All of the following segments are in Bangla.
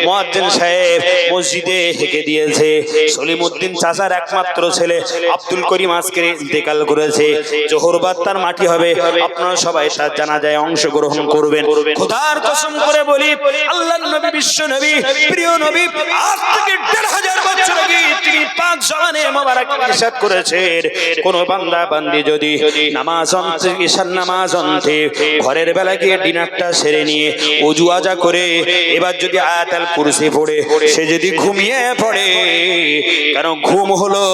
মুয়াজ্জিন সাহেব মসজিদে হেঁকে দিয়েছে। সলিমউদ্দিন চাচার একমাত্র ছেলে আব্দুল করিম আজকে ইন্তেকাল করেছে। জোহর বাদ তার মাটি হবে, আপনারা সবাই তার জানাজায় অংশগ্রহণ করবেন। খোদার কসম করে বলি, আল্লাহর নবী, বিশ্ব নবী, প্রিয় নবী আজ থেকে ১৫০০ বছর আগে তিনি পাক জবানে মোবারক ইরশাদ করেছেন, কোন বান্দা বান্দি যদি নামাজ অন্তে, ঈশার নামাজ অন্তে ঘরের বেলা গিয়ে ডিনারটা সেরে নিয়ে ওযু আজা করে এবার যদি আয়াতুল কুরসি পড়ে সে যদি ঘুমিয়ে পড়ে, কারণ ঘুম হলো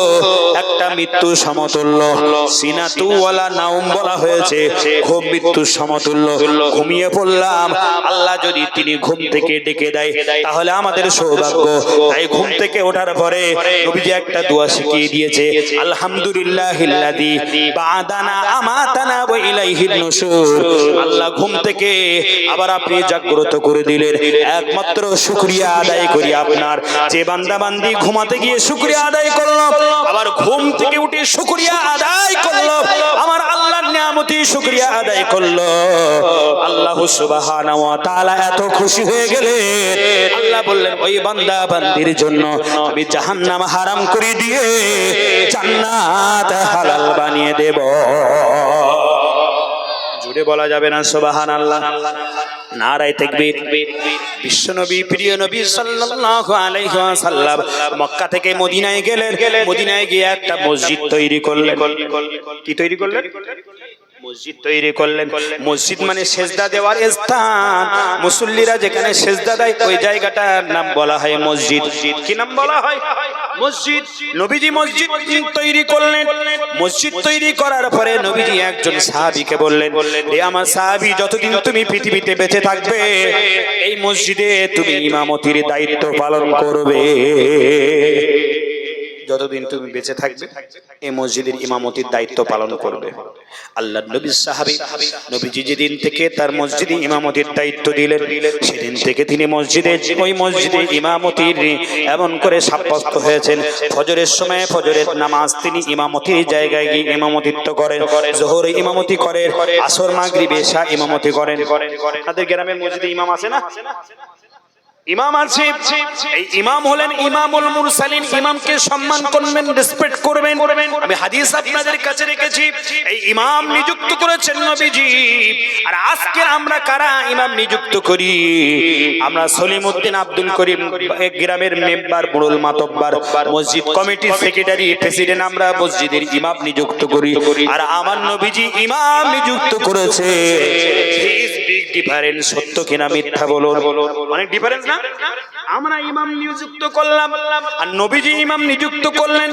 একটা মৃত্যু সমতুল্য। সিনাতু ওয়ালা নাউম বলা হয়েছে, ঘুম মৃত্যুর সমতুল্য। ঘুমিয়ে পড়লাম, আল্লাহ যদি তিনি ঘুম থেকে ডেকে দেয় তাহলে আমাদের সৌভাগ্য। তাই ঘুম থেকে ওঠার পরে নবীজি একটা দোয়া শিখিয়ে দিয়েছে, আলহামদুলিল্লাহিল্লাযী বা'দানা আমাতানা ওয়া ইলাইহিন নুশুর। আল্লাহ ঘুম থেকে আবার আপনি জাগ্রত করে দিলেন, একমাত্র শুকরিয়া আদায় করি আপনার। যে বান্দা বান্দি ঘুমাতে গিয়ে শুকরিয়া আদায় করলো, আবার ঘুম থেকে উঠে শুকরিয়া আদায় করলো, আমার আল্লাহর নিয়ামতি শুকরিয়া আদায় করলো, আল্লাহ সুবহানাহু ওয়া তাআলা এত খুশি হয়ে গেলেন, আল্লাহ বললেন ওই বান্দা বান্দির জন্য আমি জাহান্নাম হারাম করে দিয়ে জান্নাত হালাল বানিয়ে দেব। জুড়ে বলা যাবে না সুবহানাল্লাহ? নারায়ে তাকবীর। বিশ্বনবী, প্রিয় নবী সাল্লাল্লাহু আলাইহি ওয়াসাল্লাম মক্কা থেকে মদিনায় গেলেন। মদিনায় গিয়ে একটা মসজিদ তৈরি করলেন। কি তৈরি করলেন? মসজিদ তৈরি করলেন। মসজিদ মানে সেজদা দেওয়ার স্থান। মুসল্লিরা যেখানে সেজদা দেয় ওই জায়গাটার নাম বলা হয় মসজিদ। কি নাম বলা হয়? মসজিদ। নবীজি মসজিদ তৈরি করলেন। মসজিদ তৈরি করার পরে নবীজি একজন সাহাবীকে বললেন, হে আমার সাহাবী, যতদিন তুমি পৃথিবীতে বেঁচে থাকবে এই মসজিদে তুমি ইমামতির দায়িত্ব পালন করবে। যতদিন তুমি বেঁচে থাকবে এই মসজিদের ইমামতির দায়িত্ব পালন করবে। আল্লাহর নবীর সাহাবী নবীজি যেদিন থেকে তার মসজিদে ইমামতির দায়িত্ব দিলেন, সেদিন থেকে তিনি ওই মসজিদে ইমামতির এমন করে সাব্যস্ত হয়েছেন, ফজরের সময় ফজরের নামাজ তিনি ইমামতির জায়গায় গিয়ে ইমামতিত্ব করেন, যোহরে ইমামতি করেন, আসর মাগরিব এশা ইমামতি করেন। তাদের গ্রামের মসজিদে ইমাম আছে না? ইমাম আছে। এই ইমাম হলেন ইমামুল মুরসালিন। ইমামকে সম্মান করবেন, রেসপেক্ট করবেন। আমি হাদিস আপনাদের কাছে রেখেছি, এই ইমাম নিযুক্ত করেছেন নবীজি। আর আজকে আমরা কারা ইমাম নিযুক্ত করি? আমরা সলিমউদ্দিন আব্দুল করিম গ্রামের মেম্বার, বুড়ুল মাতব্বার, মসজিদ কমিটির সেক্রেটারি, প্রেসিডেন্ট, আমরা মসজিদের ইমাম নিযুক্ত করি। আর আমার নবীজি ইমাম নিযুক্ত করেছে। ডিফারেন্স, সত্য কিনা মিথ্যা বলুন? অনেক ডিফারেন্স না? আমরা ইমাম নিযুক্ত করলাম আর নবীজি ইমাম নিযুক্ত করলেন,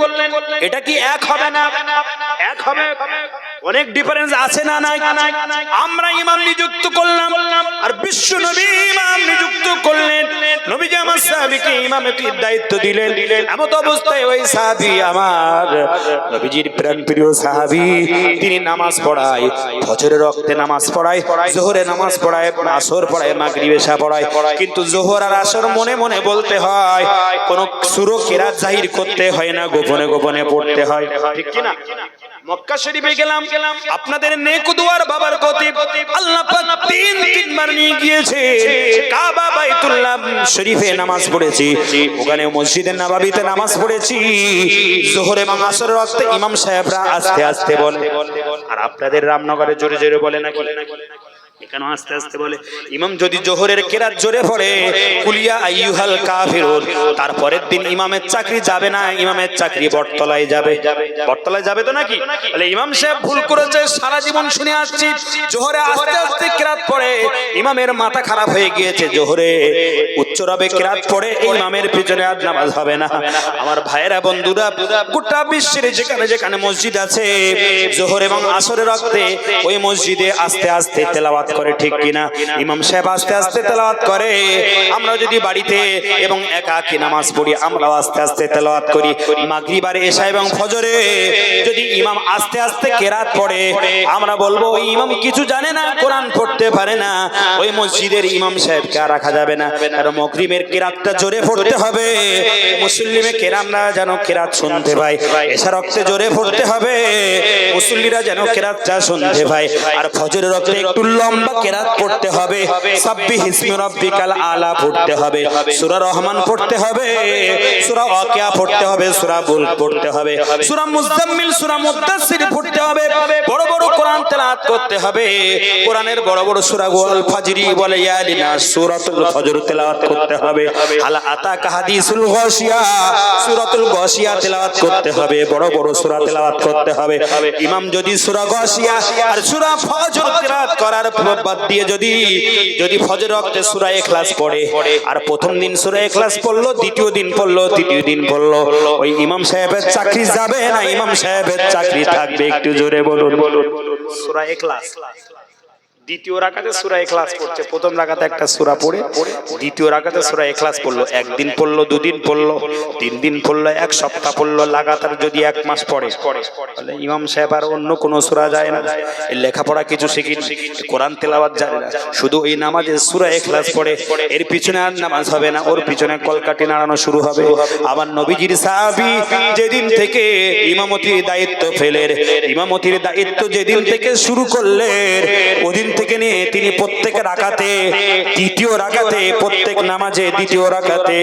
এটা কি এক হবে না? এক হবে। অনেক ডিফারেন্স আছে না নাই? আমরা ইমাম নিযুক্ত করলাম আর বিশ্ব নবী ইমাম নিযুক্ত করলেন। নবীজি আমার সাহাবীকে ইমামতির দায়িত্ব দিলেন। এমত অবস্থায় ওই সাহাবী আমার নবীজির প্রাণপ্রিয় সাহাবী, তিনি নামাজ পড়ায়, ফজরের ওয়াক্তে নামাজ পড়ায়, যোহরে নামাজ পড়ায়, আসর পড়ায়, মাগরিব এশা পড়ায়। কিন্তু যোহর আর আসর মনে মনে বলতে হয়, কোন সূরা কিরাত জাহির করতে হয় না, গোপনে গোপনে পড়তে হয়। ঠিক কি না? মক্কা শরীফে গেলাম, আপনাদের নেক দুয়ার বাবার খতিব আল্লাহ পাক তিনবার নিয়ে গিয়েছে। কাবা বাইতুল্লাহ শরীফে নামাজ পড়েছি, ওখানে মসজিদে নববীতে নামাজ পড়েছি। যোহর এবং আসরের ওয়াক্তে ইমাম সাহেবরা আস্তে আস্তে বলে, আর আপনাদের রামনগরে জোরে জোরে বলে নাকি? কেন আস্তে আস্তে বলে? ইমাম যদি জোহরের কেরাত জোরে পড়ে, কুলিয়া আইয়ুহাল কাফিরুন, তারপরের দিন ইমামের চাকরি যাবে না, ইমামের চাকরি বটতলায় যাবে। বটতলায় যাবে তো নাকি? তাহলে ইমাম সাহেব ভুল করেছে, সারা জীবন শুনে আসছি জোহরে আস্তে আস্তে কেরাত পড়ে, ইমামের মাথা খারাপ হয়ে গিয়েছে। জোহরে উচ্চ রবে কেরাত পড়ে, ইমামের পিছনে আর নামাজ হবে না। আমার ভাইয়েরা, বন্ধুরা, গোটা বিশ্বের যেখানে যেখানে মসজিদ আছে, জোহর এবং আসরের ওয়াক্তে ওই মসজিদে আস্তে আস্তে তেলাওয়াত করে। ঠিক কিনা? ইমাম সাহেব আস্তে আস্তে তেলাওয়াত করে। আমরা যদি বাড়িতে এবং একাকী নামাজ পড়ি, আমরা আস্তে আস্তে তেলাওয়াত করি। মাগরিব আর এশা এবং ফজরে যদি ইমাম আস্তে আস্তে কেরাত পড়ে, আমরা বলবো ওই ইমাম কিছু জানে না, কোরআন পড়তে পারে না। ওই মসজিদের ইমাম সাহেবকে আর রাখা যাবে না। আর মাগরিবের কেরাতটা জোরে পড়তে হবে, মুসল্লিমে কেরামরা যেন কেরাত শুনতে পায়। এশার ওয়াক্তে জোরে পড়তে হবে, মুসল্লিরা যেন কেরাতটা শুনতে পায়। আর ফজরের ওয়াক্তে একটু লম্বা লম্বা কেরাত পড়তে হবে, সাব্বিহ ইসমি রাব্বিকাল আলা পড়তে হবে, সূরা রহমান পড়তে হবে, সূরা ওয়াকিয়া পড়তে হবে, সূরা মুলক পড়তে হবে, সূরা মুজাম্মিল, সূরা মুদাসসির পড়তে হবে, বড় বড় কোরআন তেলাওয়াত করতে হবে। কোরআনের বড় বড় সূরা ওয়াল ফাজরি ওয়াল ইয়ালিনা সূরাতুল ফজর তেলাওয়াত করতে হবে। আল আতাকা হাদিসুল গাশিয়া সূরাতুল গাশিয়া তেলাওয়াত করতে হবে, বড় বড় সূরা তেলাওয়াত করতে হবে। ইমাম যদি সূরা গাশিয়া আর সূরা ফজর তেলাওয়াত করার বাদ দিয়ে যদি ফজর ওয়াক্তে সূরা ইখলাস পড়ে আর প্রথম দিন সূরা ইখলাস পড়লো, দ্বিতীয় দিন পড়লো, তৃতীয় দিন পড়লো, ওই ইমাম সাহেবের চাকরি যাবে না, ইমাম সাহেবের চাকরি থাকবে। একটু জোরে বলুন। সূরা ইখলাস দ্বিতীয় রাকাতে সূরা ইখলাস পড়ছে, প্রথম রাকাতে একটা সূরা পড়ে দ্বিতীয় রাকাতে সূরা ইখলাস পড়লো, একদিন পড়লো, দুদিন পড়লো, তিন দিন পড়লো, এক সপ্তাহ পড়লো, লাগাতার যদি এক মাস পড়ে তাহলে ইমাম সাহেব আর অন্য কোনো সূরা যায় না, লেখাপড়া কিছু শিখিন, কোরআন তেলাওয়াত জানে না, শুধু এই নামাজে সূরা ইখলাস পড়ে, এর পিছনে আর নামাজ হবে না, ওর পিছনে কলকাঠি নাড়ানো শুরু হবে। আমার নবীজির সাহাবী যেদিন থেকে ইমামতির দায়িত্ব ফেলের, ইমামতির দায়িত্ব যেদিন থেকে শুরু করলেন, ওদিন থেকে নিয়ে তিনি প্রত্যেক রাকাতে, দ্বিতীয় রাকাতে, প্রত্যেক নামাজে দ্বিতীয় রাকাতে,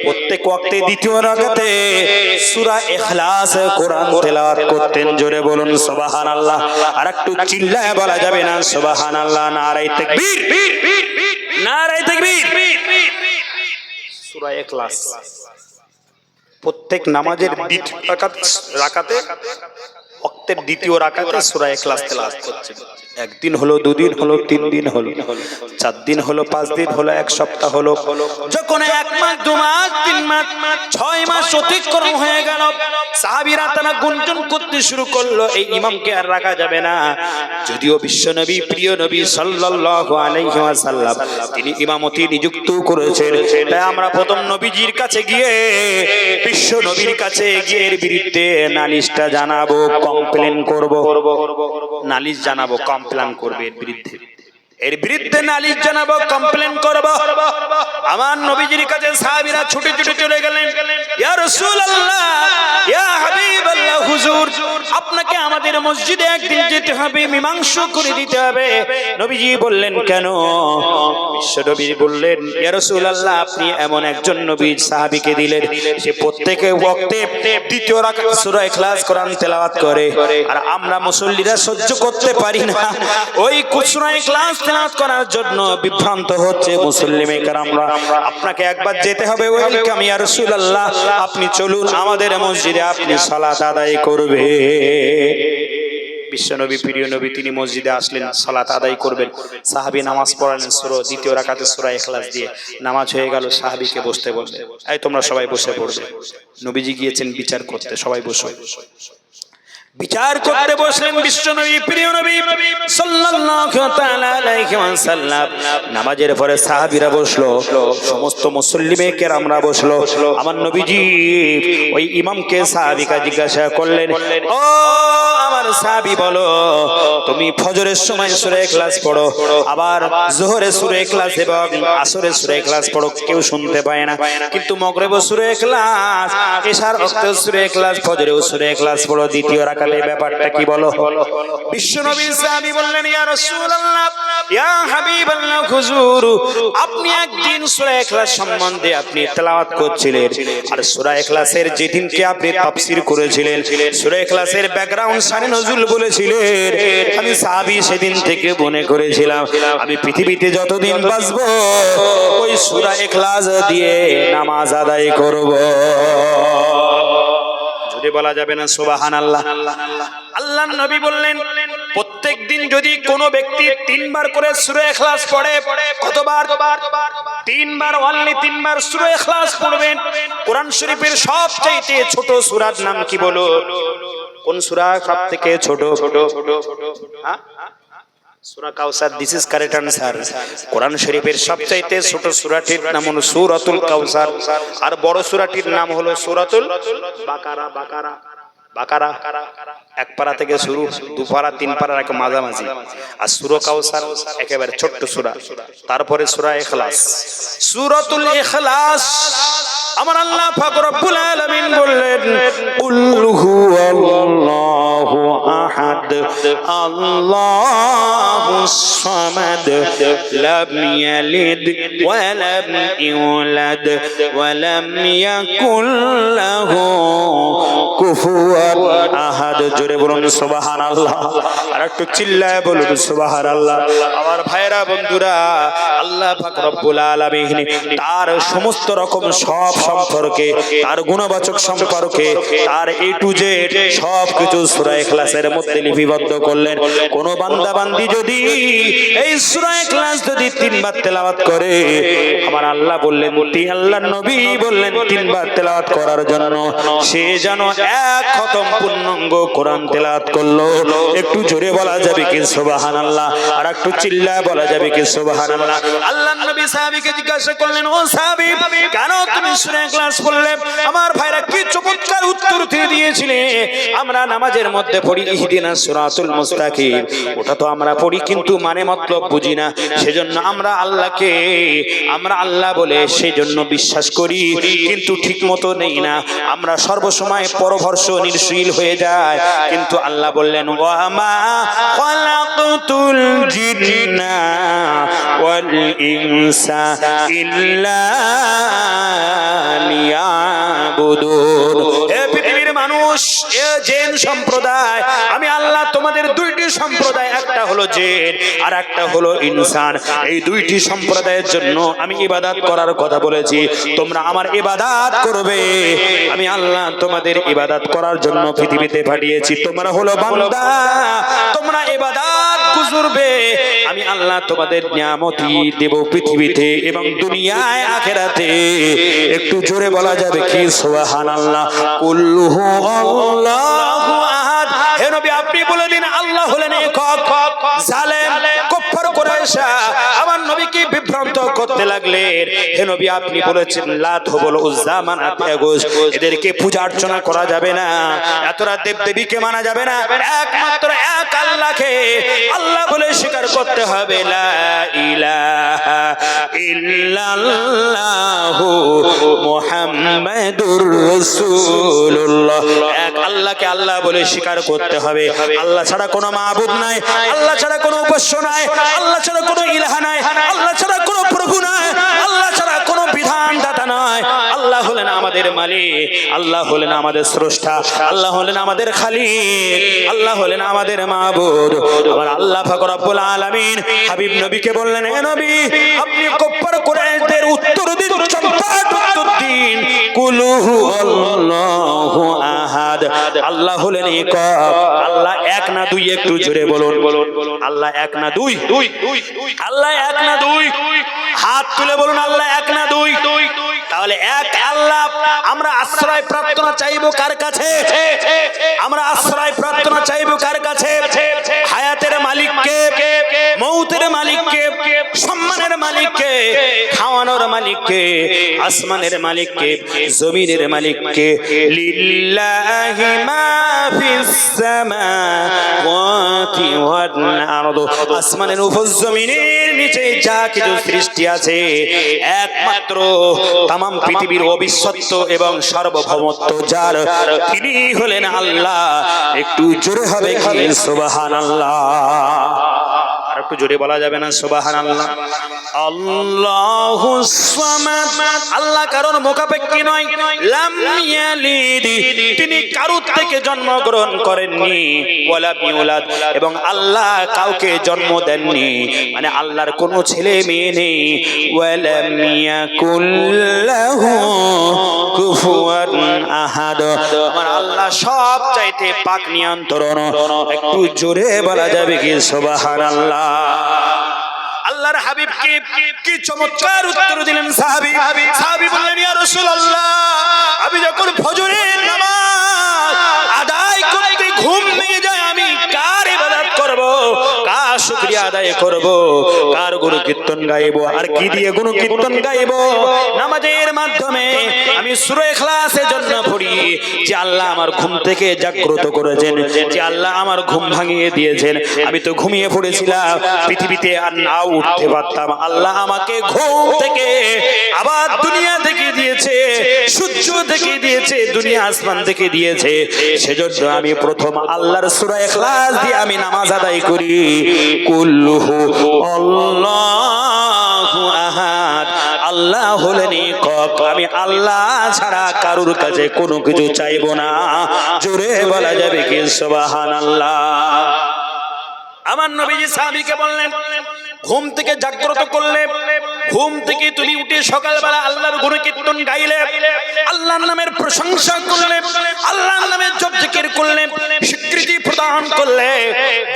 প্রত্যেক ওয়াক্তে দ্বিতীয় রাকাতে সূরা ইখলাস কোরআন তেলাওয়াত করতেন। জোরে বলুন সুবহানাল্লাহ। আর একটু চিল্লায় বলা যাবে না সুবহানাল্লাহ? নারায়ে তাকবীর, নারায়ে তাকবীর। সূরা ইখলাস প্রত্যেক নামাজের দ্বিতীয় রাকাতে, ওয়াক্তের দ্বিতীয় রাকাতে সূরা ইখলাস তেলাওয়াত করছেন। একদিন হলো, দুদিন হলো, তিন দিন হলো, 4 দিন হলো, 5 দিন হলো, এক সপ্তাহ হলো, যখন 1 মাস, 2 মাস, 3 মাস, 6 মাস অতিক্রম হয়ে গেল, সাহাবীরা তারা গুনগুন করতে শুরু করলো, এই ইমামকে আর রাখা যাবে না। যদিও বিশ্বনবী, প্রিয় নবী সাল্লাল্লাহু আলাইহি ওয়াসাল্লাম তিনি ইমামতি নিযুক্ত করেছেন, তাই আমরা প্রথম নবীজির কাছে গিয়ে, বিশ্ব নবীর কাছে গিয়ে এর বিরুদ্ধে নালিশটা জানাবো, কমপ্লেন করব, নালিশ জানাবো, কমপ্লেন করবে এর বিরুদ্ধে, এর বিরুদ্ধে নালিশ জানাবো, কমপ্লেন করব। আমার নবীজির কাছে সাহাবীরা ছুটে ছুটে চলে গেলেন, ইয়া রাসূলুল্লাহ, ইয়া হাবিবাল্লাহ, হুজুর আপনাকে আমাদের মসজিদে একদিন যেতে হবে, মীমাংসা করে দিতে হবে। নবীজি বললেন কেন? বিশ্বনবী বললেন, ইয়া রাসূলুল্লাহ আপনি এমন একজন নবী সাহাবীকে দিলেন, সে প্রত্যেক ওয়াক্তে দ্বিতীয় রাকাত সূরা ইখলাস কোরআন তেলাওয়াত করে, আর আমরা মুসল্লিরা সহ্য করতে পারি না, ওই সূরা ইখলাস তেলাওয়াত করার জন্য বিভ্রান্ত হচ্ছে মুসল্লিমে কেরামরা। আপনাকে একবার যেতে হবে, ওয়েলকাম ইয়া রাসূলুল্লাহ, আপনি চলুন আমাদের মসজিদে, আপনি সালাত আদায় করবে। বিশ্বনবী, প্রিয় নবী তিনি মসজিদে আসলেন, সালাত আদায় করবেন। সাহাবী নামাজ পড়ালেন, দ্বিতীয় রাকাতে সূরা ইখলাস দিয়ে নামাজ হয়ে গেল। সাহাবীকে বসতে বললেন, এই তোমরা সবাই বসে পড়বে। নবীজি গিয়েছেন বিচার করতে, সবাই বসো। বিচার করতে বসলেন বিশ্বনবী, প্রিয় নবী সাল্লাল্লাহু তাআলা আলাইহি ওয়াসাল্লাম। নামাজের পরে সাহাবীরা বসলো, সমস্ত মুসল্লিমে কেরামরা বসলো। আমার নবীজি ওই ইমামকে সাহাবীকা জিজ্ঞাসা করলেন, ও আমার সাহাবী বলো, তুমি ফজরের সময় সূরা ইখলাস পড়ো, আবার যোহরে সূরা ইখলাস এবং আসরে সূরা ইখলাস পড়ো, কেউ শুনতে পায় না, কিন্তু মাগরিবে সূরা ইখলাস, এশার ওয়াক্তে সূরা ইখলাস, ফজরেও সূরা ইখলাস পড়ো, দ্বিতীয় রাকাতে ব্যাপারটা কি বলো? বিশ্বনবী সাহাবী বললেন, ইয়া রাসূলুল্লাহ, ইয়া হাবিবাল্লাহ, হুজুর আপনি একদিন সূরা ইখলাস সম্বন্ধে আপনি তেলাওয়াত করছিলেন, আর সূরা ইখলাসের যেদিনকে আপনি তাফসীর করেছিলেন, সূরা ইখলাসের ব্যাকগ্রাউন্ড শানে নজুল বলেছিলেন, আমি সাহাবী সেদিন থেকে মনে করেছিলাম আমি পৃথিবীতে যতদিন বাঁচবো ওই সূরা ইখলাস দিয়ে নামাজ আদায় করব। বলা যাবে না সুবহানাল্লাহ? আল্লাহর নবী বললেন, প্রত্যেক দিন যদি কোনো ব্যক্তি 3 বার করে সূরা ইখলাস পড়ে, কতবার? 3 বার, অনলি 3 বার সূরা ইখলাস পড়বেন। কোরআন শরীফের সবচেয়ে ছোট সূরার নাম কি বলো? কোন সূরা সবথেকে ছোট? হ্যাঁ, সূরা Kausar. This is correct answer. Quran শরীফের সবচেয়ে ছোট সূরাটির নাম হলো সূরাতুল কাউসার, আর বড় সূরাটির নাম হলো সূরাতুল বাকারা। বাকারা এক পারা থেকে শুরু, 2 পারা 3 পারার এক মাঝামাঝি, আর সূরা কাউসার একেবারে ছোট্ট সূরা। তারপরে সূরা ইখলাস, সূরাতুল ইখলাস। আমার আল্লাহ পাক রব্বুল আলামিন বললেন, কুল হুয়াল্লাহু আহাদ আল্লাহুস সামাদ লাম ইয়ালিদ ওয়া লাম ইউলাদ ওয়া লাম ইয়াকুল লাহু কুফুয়ান আহাদ। জোরে বলুন সুবহানাল্লাহ। আর একটু চিল্লায় বলুন সুবহানাল্লাহ। আমার ভাইরা বন্ধুরা, আল্লাহ পাক রব্বুল আলামিন তার সমস্ত রকম সব সম্পর্কে, তার গুণবাচক সম্পর্কে, তার এ টু জেড সব কিছু সূরা ইখলাসের মধ্যে লিপিবদ্ধ করলেন। কোন বান্দা বান্দি যদি এই সূরা ইখলাস যদি 3 বার তেলাওয়াত করে, আমার আল্লাহ বললেন, আল্লাহর নবী বললেন 3 বার তেলাওয়াত করার জন্য, সে যেন এক খতম পূর্ণাঙ্গ কোরআন তেলাওয়াত করলো। একটু জোরে বলা যাবে কি সুবহানাল্লাহ? আর একটু চিল্লায় বলা যাবে কি সুবহানাল্লাহ? আল্লাহর নবী সাহাবীকে জিজ্ঞাসা করলেন, ও সাহাবী, কেন তুমি সূরা ইখলাস পড়লে? আমার ভাইরা কি চমৎকার উত্তর দিয়ে দিয়েছিলে, আমরা নামাজের মধ্যে পড়ি ইহদিনাস সিরাতুল মুস্তাকিম, ওটা তো আমরা পড়ি কিন্তু মানে মতলব বুঝি না, সেজন্য আমরা আল্লাহকে আমরা আল্লাহ বলে সেজন্য বিশ্বাস করি, কিন্তু ঠিক মতো নেই না, আমরা সর্বসময় পরভর্ষ নির্শীল হয়ে যায়। কিন্তু আল্লাহ বললেন, ওয়া মা খালাকতুল জিন্না ওয়াল ইনসা ইল্লা লিয়াবুদুন। হে পৃথিবীর মানুষ, এ জিন সম্প্রদায়, আমি আল্লাহ তোমাদের দুইটি সম্প্রদায়, একটা হলো জিন আর একটা হলো ইনসান, এই দুইটি সম্প্রদায়ের জন্য আমি ইবাদত করার কথা বলেছি, তোমরা আমার ইবাদত করবে। আমি আল্লাহ তোমাদের ইবাদত করার জন্য পৃথিবীতে পাঠিয়েছি, তোমরা হলো বান্দা, তোমরা ইবাদত গুজরবে। আমি আল্লাহ তোমাদের নিয়ামতি দেব পৃথিবীতে এবং দুনিয়ায় আখিরাতে। একটু জোরে বলা যাবে কি সুবহানাল্লাহ? কুল্লুহু আল্লাহু আহাদ। হে নবী, আপনি বলে দিন আল্লাহ হলেন একক। জালেম কুফর কুরাইশা আমার নবীকে বিভ্রান্ত করতে লাগলেন। হে নবী, আপনি বলেছেন লাত হুবল উজ্জা মানাত ইয়াগুজ, এদেরকে পূজা অর্চনা করা যাবে না, এতরা দেব দেবীকে মানা যাবে না, একমাত্র এক আল্লাহকে আল্লাহ বলে স্বীকার করতে হবে। লা ইলাহা ইল্লাল্লাহু মুহাম্মাদুর রাসূলুল্লাহ। এক আল্লাহকে আল্লাহ বলে স্বীকার করতে হবে। আল্লাহ ছাড়া কোনো মাবুদ নাই, আল্লাহ ছাড়া কোনো উপাস্য নাই, আল্লাহ ছাড়া কোনো ইলাহা নাই, আল্লাহ ছাড়া কোনো প্রভু নাই, আল্লাহ ছাড়া কোনো বিধানদাতা নাই। আল্লাহ হলেন আমাদের মালিক, আল্লাহ হলেন আমাদের স্রষ্টা, আল্লাহ হলেন আমাদের খালিক, আল্লাহ হলেন আমাদের মাবুদ। আমার আল্লাহ পাক রব্বুল আলামিন হাবিব নবীকে বললেন, হে নবী, আপনি কুফর কুরাইশদের উত্তর দিন, চম্পাট উত্তর দিন, কুলহু আল্লাহু আহাদ। আল্লাহ হলেন একক, আল্লাহ এক না দুই। একটু জোরে বলুন, আল্লাহ এক না দুই, আল্লাহ এক না দুই। হাত তুলে বলুন, আল্লাহ এক না দুই। তাহলে এক আল্লাহ। আমরা আশ্রয় প্রার্থনা চাইবো কার কাছে? আমরা আশ্রয় প্রার্থনা চাইবো কার কাছে? হায়াতের মালিককে, মৌতের মালিককে, সম্মানের মালিককে, খাওয়ানোর মালিককে, আসমানের মালিককে, জমিনের মালিককে। লিল্লাহি মা ফিস সামাওয়াতি ওয়াল আরদ। আসমানের উপর জমিনের নিচে যা কিছু সৃষ্টি আছে, একমাত্র তামাম পৃথিবীর অবিশ্বস্ত এবং সার্বভৌমত্ব যার, তিনি হলেন আল্লাহ। একটু জোরে হবে কি সুবহানাল্লাহ? আর একটু জোরে বলা যাবে না সুবহানাল্লাহ? আল্লাহুস সামাদ। আল্লাহ কারোর মুখাপেক্ষী নয়। লাম ইয়ালিদ, তিনি কারোর থেকে জন্মগ্রহণ করেননি। ওয়ালা ইউলাদ, এবং আল্লাহ কাউকে জন্ম দেননি, মানে আল্লাহর কোনো ছেলে মেয়ে নেই। ওয়ালাম ইয়াকুল লাহু কুফুয়ান আহাদ। আমার আল্লাহ সব চাইতে পাক নিয়ন্ত্রণ। একটু জোরে বলা যাবে কি সুবহানাল্লাহ? আল্লাহর হাবিব কি চমৎকার উত্তর দিলেন সাহাবী। সাহাবী বললেন, ইয়া রাসূলুল্লাহ, আমি যখন ফজরের নামাজ আদায় করতে ঘুম ভেঙে যায়, আমি কার ইবাদত করব, কার শুকরিয়া আদায় করব, কার গুণ কীর্তন গাইবো, আর কি দিয়ে গুণ কীর্তন গাইবো? নামাজের মাধ্যমে আমি সূরা ইখলাসের জন্য পড়ি যে আল্লাহ আমার ঘুম থেকে জাগ্রত করেছেন, যে আল্লাহ আমার ঘুম ভাঙিয়ে দিয়েছেন। আমি তো ঘুমিয়ে পড়েছিলাম, পৃথিবীতে আর নাও উঠতে পারতাম, আল্লাহ আমাকে ঘুম থেকে আবার দুনিয়া থেকে দিয়েছে, সূর্য থেকে দিয়েছে, দুনিয়া আসমান থেকে দিয়েছে। সেজন্য আমি প্রথম আল্লাহর সূরা ইখলাস দিয়ে আমি নামাজ আদায় করি। কুল্লুহু আল্লাহু আহাদ, আল্লাহ হলেন একক, আমি আল্লাহ ছাড়া কারুর কাছে কোনো কিছু চাইবো না। জোরে বলা যাবে কি সুবহানাল্লাহ। আমার নবীজি সাহাবীকে বললেন, ঘুম থেকে জাগ্রত করলে, ঘুম থেকে তুমি উঠে সকালবেলা আল্লাহর গুণকীর্তন গাইলে, আল্লাহর নামের প্রশংসা করলে, আল্লাহর নামের জপ জিকির করলে, স্বীকৃতি প্রদান করলে,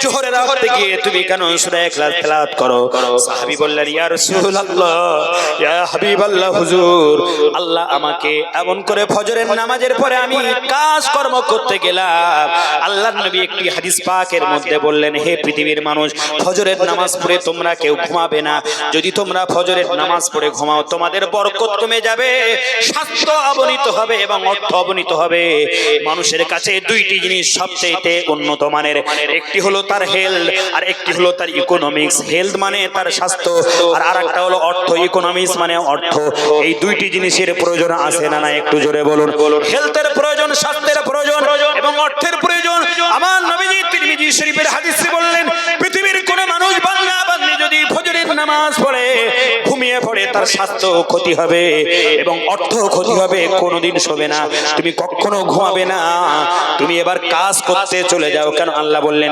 জোহরের রাতে গিয়ে তুমি কেন সূরা ইখলাস তেলাওয়াত করো? সাহাবী বললেন, ইয়া রাসূলুল্লাহ, ইয়া হাবিবাল্লাহ, হুজুর, আল্লাহ আমাকে এমন করে ফজরের নামাজের পরে আমি কাজ কর্ম করতে গেলাম। আল্লাহর নবী একটি হাদিস পাকের মধ্যে বললেন, হে পৃথিবীর মানুষ, ফজরের নামাজ পড়ে তোমরা কেউ ঘুমাবে না। যদি তোমরা ফজরের নামাজ পড়ে ঘুমাও, তোমাদের বরকত কমে যাবে, স্বাস্থ্য অবনীত হবে এবং অর্থ অবনীত হবে। মানুষের কাছে দুইটি জিনিস সবচেয়ে উন্নত মানের, একটি হলো তার হেলথ আর একটি হলো তার ইকোনমিক্স। হেলথ মানে তার স্বাস্থ্য, আর আরেকটা হলো অর্থ, ইকোনমিক্স মানে অর্থ। এই দুইটি জিনিসের প্রয়োজন আছে না না? একটু জোরে বলুন। হেলথের প্রয়োজন, স্বাস্থ্যের প্রয়োজন এবং অর্থের প্রয়োজন। আমার নবীজি তিরমিজি শরীফের হাদিসে বললেন, পৃথিবীর কোন মানুষ বান্দা বান্দি যদি ফজরের নামাজ পড়ে ঘুমিয়ে পড়ে, তার স্বাস্থ্য ক্ষতি হবে এবং অর্থ ক্ষতি হবে, কোনোদিন শোবে না, তুমি কখনো ঘুমাবে না, তুমি এবার কাজ করতে চলে যাও। কেন? আল্লাহ বললেন,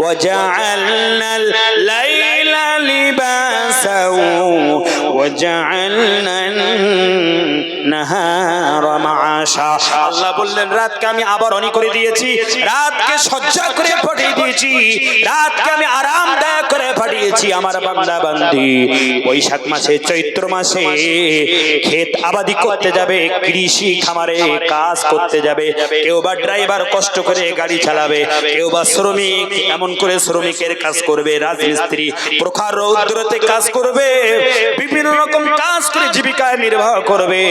ওয়াজআলনাল লাইলা লিবাসাও ওয়াজআলনান নাহারা মাআশা। আল্লাহ বললেন, রাতকে আমি আবরণী করে দিয়েছি, রাতকে সজ্জা করে পাঠিয়ে দিয়েছি, রাতকে আমি আরামদায়ক করে পাঠিয়েছি। আমার বান্দা বান্দি বৈশাখ মাসে, চৈত্র মাসে ক্ষেত আবাদি করতে যাবে, কৃষি খামারে কাজ করতে যাবে, কেউ বা ড্রাইভার কষ্ট করে গাড়ি চালাবে, কেউ বা শ্রমিক এমন করে শ্রমিকের কাজ করবে, রাজমিস্ত্রি প্রখর রৌদ্রতে কাজ করবে, বিভিন্ন রকম কাজ করে জীবিকা নির্বাহ করবে,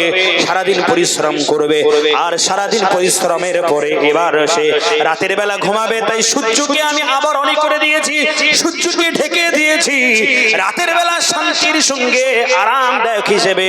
সারাদিন পরিশ্রম করবে। আর সারাদিন পরিশ্রমের পরে এবার সে রাতের বেলা ঘুমাবে। তাই সূর্যকে আমি আবরণী করে দিয়েছি, সূর্যকে ঢেকে দিয়েছি, রাতের বেলা শান্তির সঙ্গে আরামদায়ক হিসেবে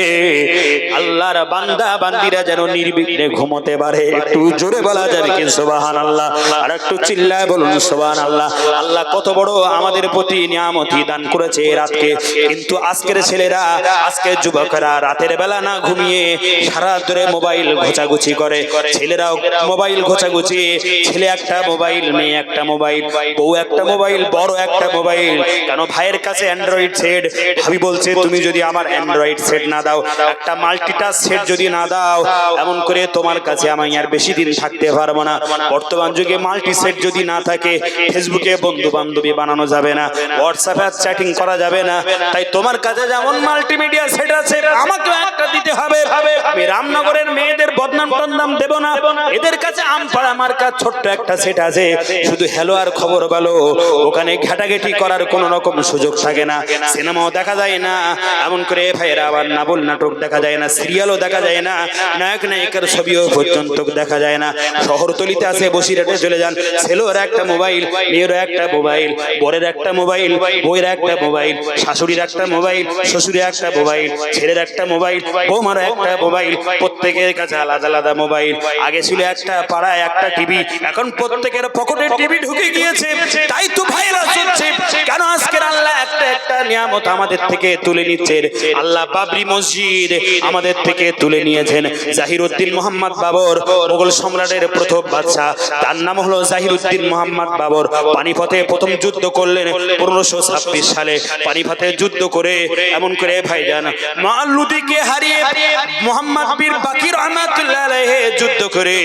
আল্লাহর বান্দা বান্দিরা যেন নির্বিঘ্নে ঘুমোতে পারে। একটু জোরে বলা যাবে কি সুবহানাল্লাহ? আর একটু চিল্লায় বলুন সুবহানাল্লাহ। আল্লাহ কত বড় আমাদের প্রতি নিয়ামতি দান করেছে রাতকে। কিন্তু আজকের ছেলেরা, আজকের যুবকরা রাতের বেলা না ঘুমিয়ে সারা ধরে মোবাইল ঘোচাঘুচি করে। ছেলেরাও মোবাইল ঘোচাঘুচি, ছেলে একটা মোবাইল, মেয়ে একটা মোবাইল, বউ একটা মোবাইল, বড় একটা মোবাইল। কেন? ভাইয়ের কাছে অ্যান্ড্রয়েড সেট। ভাবি বলছে, তুমি যদি আমার অ্যান্ড্রয়েড সেট না দাও, একটা মাল্টিটাচ সেট যদি না দাও, এমন করে তোমার কাছে আমি আর বেশি দিন থাকতে পারবো না। বর্তমান যুগে মাল্টি সেট যদি না থাকে, ফেসবুকে বন্ধু বান্ধবী বানানো যাবে না, হোয়াটসঅ্যাপে চ্যাটিং করা যাবে না। তাই তোমার কাছে যেমন মাল্টিমিডিয়া সেট আছে, আমাকে একটা দিতে হবে। আমি রামনগরের মেয়েদের বদনাম টদনাম দেব না, এদের কাছে আমপাড়া মার্কা ছোট্ট একটা সেট আছে, শুধু হ্যালো আর খবর বলো, ওখানে ঘাটাঘাটি করার কোন রকম সুযোগ থাকে না, সিনেমাও দেখা যায় না, এমন করে ভাইয়েরা আবার নাবল নাটক দেখা যায় না, সিরিয়ালও দেখা যায় না, নায়ক নায়িকার ছবিও পর্যন্ত দেখা যায় না। শহরতলিতে আছে, বসিরহাটে চলে যান, ছেলের একটা মোবাইল, মেয়ের একটা মোবাইল, বরের একটা মোবাইল, বউয়ের একটা মোবাইল, শাশুড়ির একটা মোবাইল, শ্বশুরের একটা মোবাইল, ছেলের একটা মোবাইল, বৌমার একটা মোবাইল, প্রত্যেকের কাছে আলাদা আলাদা মোবাইল। আগে ছিল একটা পাড়ায় একটা টিভি, এখন প্রত্যেকের পকেটে টিভি ঢুকে গিয়েছে। তাই তো ভাইরাস হচ্ছে। কেন? আজকের আল্লাহ একটা একটা নিয়ামত আমাদের থেকে তুলে নিচ্ছেন। আল্লাহ বাবরি মসজিদ আমাদের থেকে তুলে নিয়েছেন। জাহিরউদ্দিন মোহাম্মদ বাবর, মোগল সম্রাটের প্রথম বাদশা, তার নাম হলো জাহিরউদ্দিন মোহাম্মদ বাবর। পানিপথে প্রথম যুদ্ধ করলেন 1526 সালে। পানিপথে যুদ্ধ করে এমন করে ভাইজান মালুদিকে হারিয়ে মোহাম্মদ বীর বাকির রহমাতুল্লাহ আলাইহি যুদ্ধ করে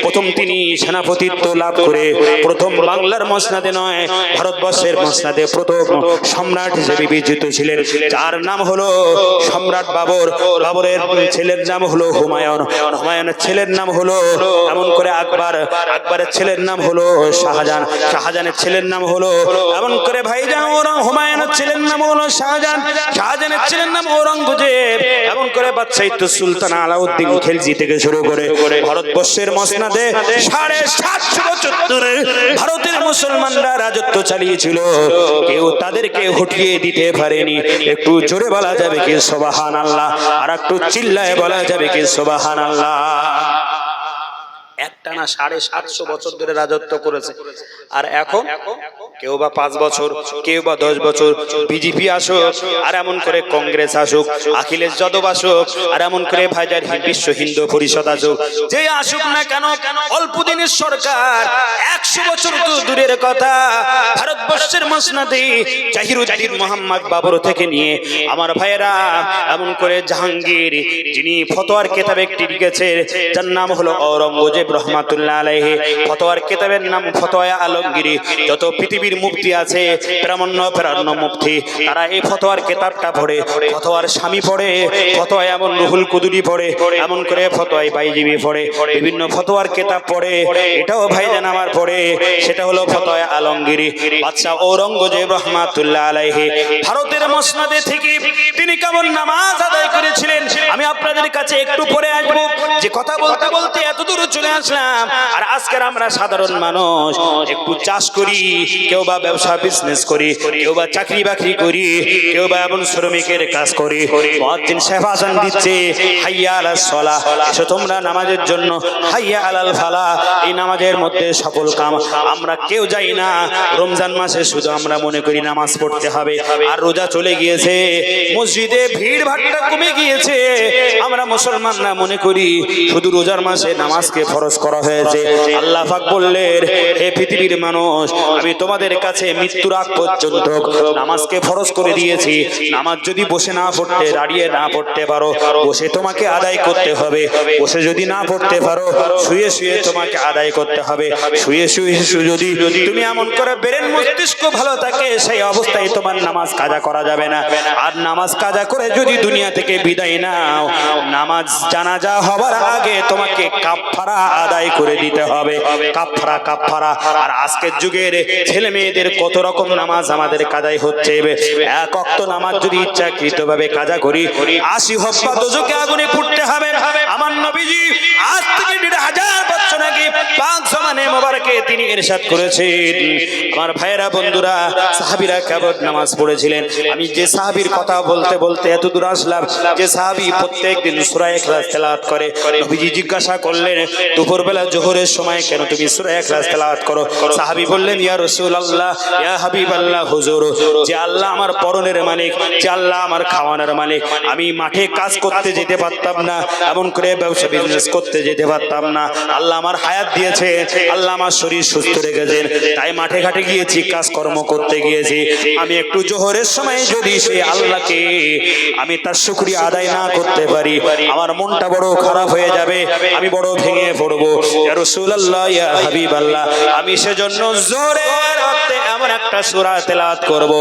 প্রথম তিনি সেনাপতিত্ব লাভ করে প্রথম বাংলার মসনদে নয় ভারতবর্ষের মসনদে প্রথম সম্রাট হিসেবে বিবেচিত ছিলেন, যার নাম হলো সম্রাট বাবর। বাবরের ছেলের নাম হলো হুমায়ুন, হুমায়ুনের ছেলের নাম হলো এমন করে আকবর, আকবরের ছেলের নাম হলো শাহজাহান, শাহজাহানের ছেলের নাম হলো এমন করে ভাইজান হুমায়ুনের ছেলের নাম হলো শাহজাহান, শাহজাহানের ছেলের নাম ঔরঙ্গজেব, এমন করে বাদশাহিত্য সুলতান আলাউদ্দিন খিলজি থেকে শুরু করে ভারতবর্ষের মসনদে 750 বছর ধরে ভারতের মুসলমানরা রাজত্ব চালিয়েছিল, কেউ তাদেরকে হটিয়ে দিতে পারেনি। একটু জোরে বলা যাবে কি সুবহানাল্লাহ, আর একটু চিল্লায় বলা যাবে কি সুবহানাল্লাহ। একটানা 750 বছর ধরে রাজত্ব করেছে। আর এখন কেউ বা 5 বছর, কেউ বা 10 বছর, বিজেপি আসুক আর এমন করে কংগ্রেস আসুক, অখিলেশ যাদব আসুক আর এমন করে ভাইজান বিশ্ব হিন্দু পরিষদ আসুক, যে আসুক না কেন অল্প দিনের সরকার 100 বছর তো দূরের কথা ভারতবর্ষের মসনদে জাহিরুদ্দিন মোহাম্মদ বাবর থেকে নিয়ে আমার ভাইয়েরা এমন করে জাহাঙ্গীর, যিনি ফতোয়ার কিতাব একটি লিখেছে যার নাম হলো ঔরঙ্গজেব রহমাতুল্লাহ আলাইহি, ফতোয়ার কিতাবের নাম ফতোয়া আলমগীরি। যত পৃথিবীর মুফতি আছে প্রামাণ্য মুফতি, তারা এই ফতোয়ার কিতাবটা পড়ে, ফতোয়ার স্বামী পড়ে, ফতোয়া এমন রুহুল কুদুরি পড়ে, এমন করে ফতোয়ায় বাইজিবি পড়ে, বিভিন্ন ফতোয়ার কিতাব পড়ে। এটাও ভাইজান আমার পড়ে, সেটা হলো ফতোয়া আলমগীরি। বাদশা ঔরঙ্গজেব রহমাতুল্লাহ আলাইহি ভারতের মসনদে থেকে তিনি কেমন নামাজ আদায় করেছিলেন আমি আপনাদের কাছে একটু পরে আসবো। যে কথা বলতে বলতে এত দূর চলে আসলাম। আর আজকের আমরা সাধারণ মানুষ একটু চাষ করি, কেউ বা ব্যবসা বিজনেস করি, কেউ বা চাকরি বাকরি করি, কেউ বা এমন শ্রমিকের কাজ করি। মুয়াজ্জিন সাহেব আযান দিচ্ছে, হাইয়া আলাস সালাহ, এসো তোমরা নামাজের জন্য, হাইয়া আলাল ফালাহ। এই নামাজের মধ্যে সকল কাম আমরা কেউ যাই না। রমজান মাসে শুধু আমরা মনে করি নামাজ পড়তে হবে, আর রোজা চলে গিয়েছে, মসজিদে ভিড় ভাট্টা কমে গিয়েছে, আমরা মুসলমানরা মনে করি শুধু রোজার মাসে নামাজকে ফরজ করা হয়েছে। আল্লাহ পাক বললেন, হে পৃথিবীর মানুষ, আমি তোমাদের কাছে মৃত্যুর আগ পর্যন্ত নামাজকে ফরজ করে দিয়েছি। নামাজ যদি বসে না পড়তে, দাঁড়িয়ে না পড়তে পারো, বসে তোমাকে আদায় করতে হবে। বসে যদি না পড়তে পারো, শুয়ে শুয়ে তোমাকে আদায় করতে হবে। শুয়ে শুয়ে যদি তুমি এমন করে ব্রেন মস্তিষ্ক ভালো থাকে, সেই অবস্থায় তোমার নামাজ কাজা করা যাবে না। আর নামাজ কাজা করে যদি দুনিয়া থেকে বিদায় নাও, নামাজ জানাজা হবার আগে তোমাকে কাফারা আদায় করে দিতে হবে। কাফারা, কাফারা। আর আজকের যুগের ছেলে মেয়েদের কত রকম নামাজ আমাদের কাজাই হচ্ছে। এক ওয়াক্ত নামাজ যদি ইচ্ছাকৃতভাবে কাজা করি, 80 হপ্পা দোজকে আগুনে পুড়তে হবে। আমার নবীজি আজ থেকে 1500 বছর আগে পাক জমানে মোবারকে তিনি ইরশাদ করেছেন, আমার ভাইয়েরা বন্ধুরা, সাহাবীরা কেবল নামাজ পড়েছিলেন। আমি যে সাহাবীর কথা বলতে বলতে এত দূর আসলাম, যে সাহাবী প্রত্যেকদিন সূরা ইখলাস তেলাওয়াত করে। নবীজি জিজ্ঞাসা করলেন, দুপুরবেলা জোহরের সময় কেন তুমি সূরা ইখলাস তেলাওয়াত করো? সাহাবী বললেন, ইয়া রাসূলুল্লাহ, ইয়া হাবিবাল্লাহ, হুজুর, যে আল্লাহ আমার পরনের মালিক, যে আল্লাহ আমার খাওয়ানোর মালিক, আমি মাঠে কাজ করতে যেতে পারতাম না, এমন করে ব্যবসা বিজনেস করতে যেতে পারতাম না। আল্লাহ আমার হায়াত দিয়েছে, আল্লাহ আমার শরীর সুস্থ রেখেছেন, তাই মাঠে ঘাটে গিয়েছি, কাজকর্ম করতে গিয়েছি। আমি একটু জোহরের সময় যদি সেই আল্লাহকে আমি তার শুকরিয়া আদায় না করতে পারি, আমার মনটা বড় খারাপ হয়ে যাবে, আমি বড় ভেঙে পড়বো। ইয়া রাসূলুল্লাহ, ইয়া হাবিবাল্লাহ, আমি সেজন্য জোহরের ওয়াক্তে এমন একটা সূরা তেলাওয়াত করব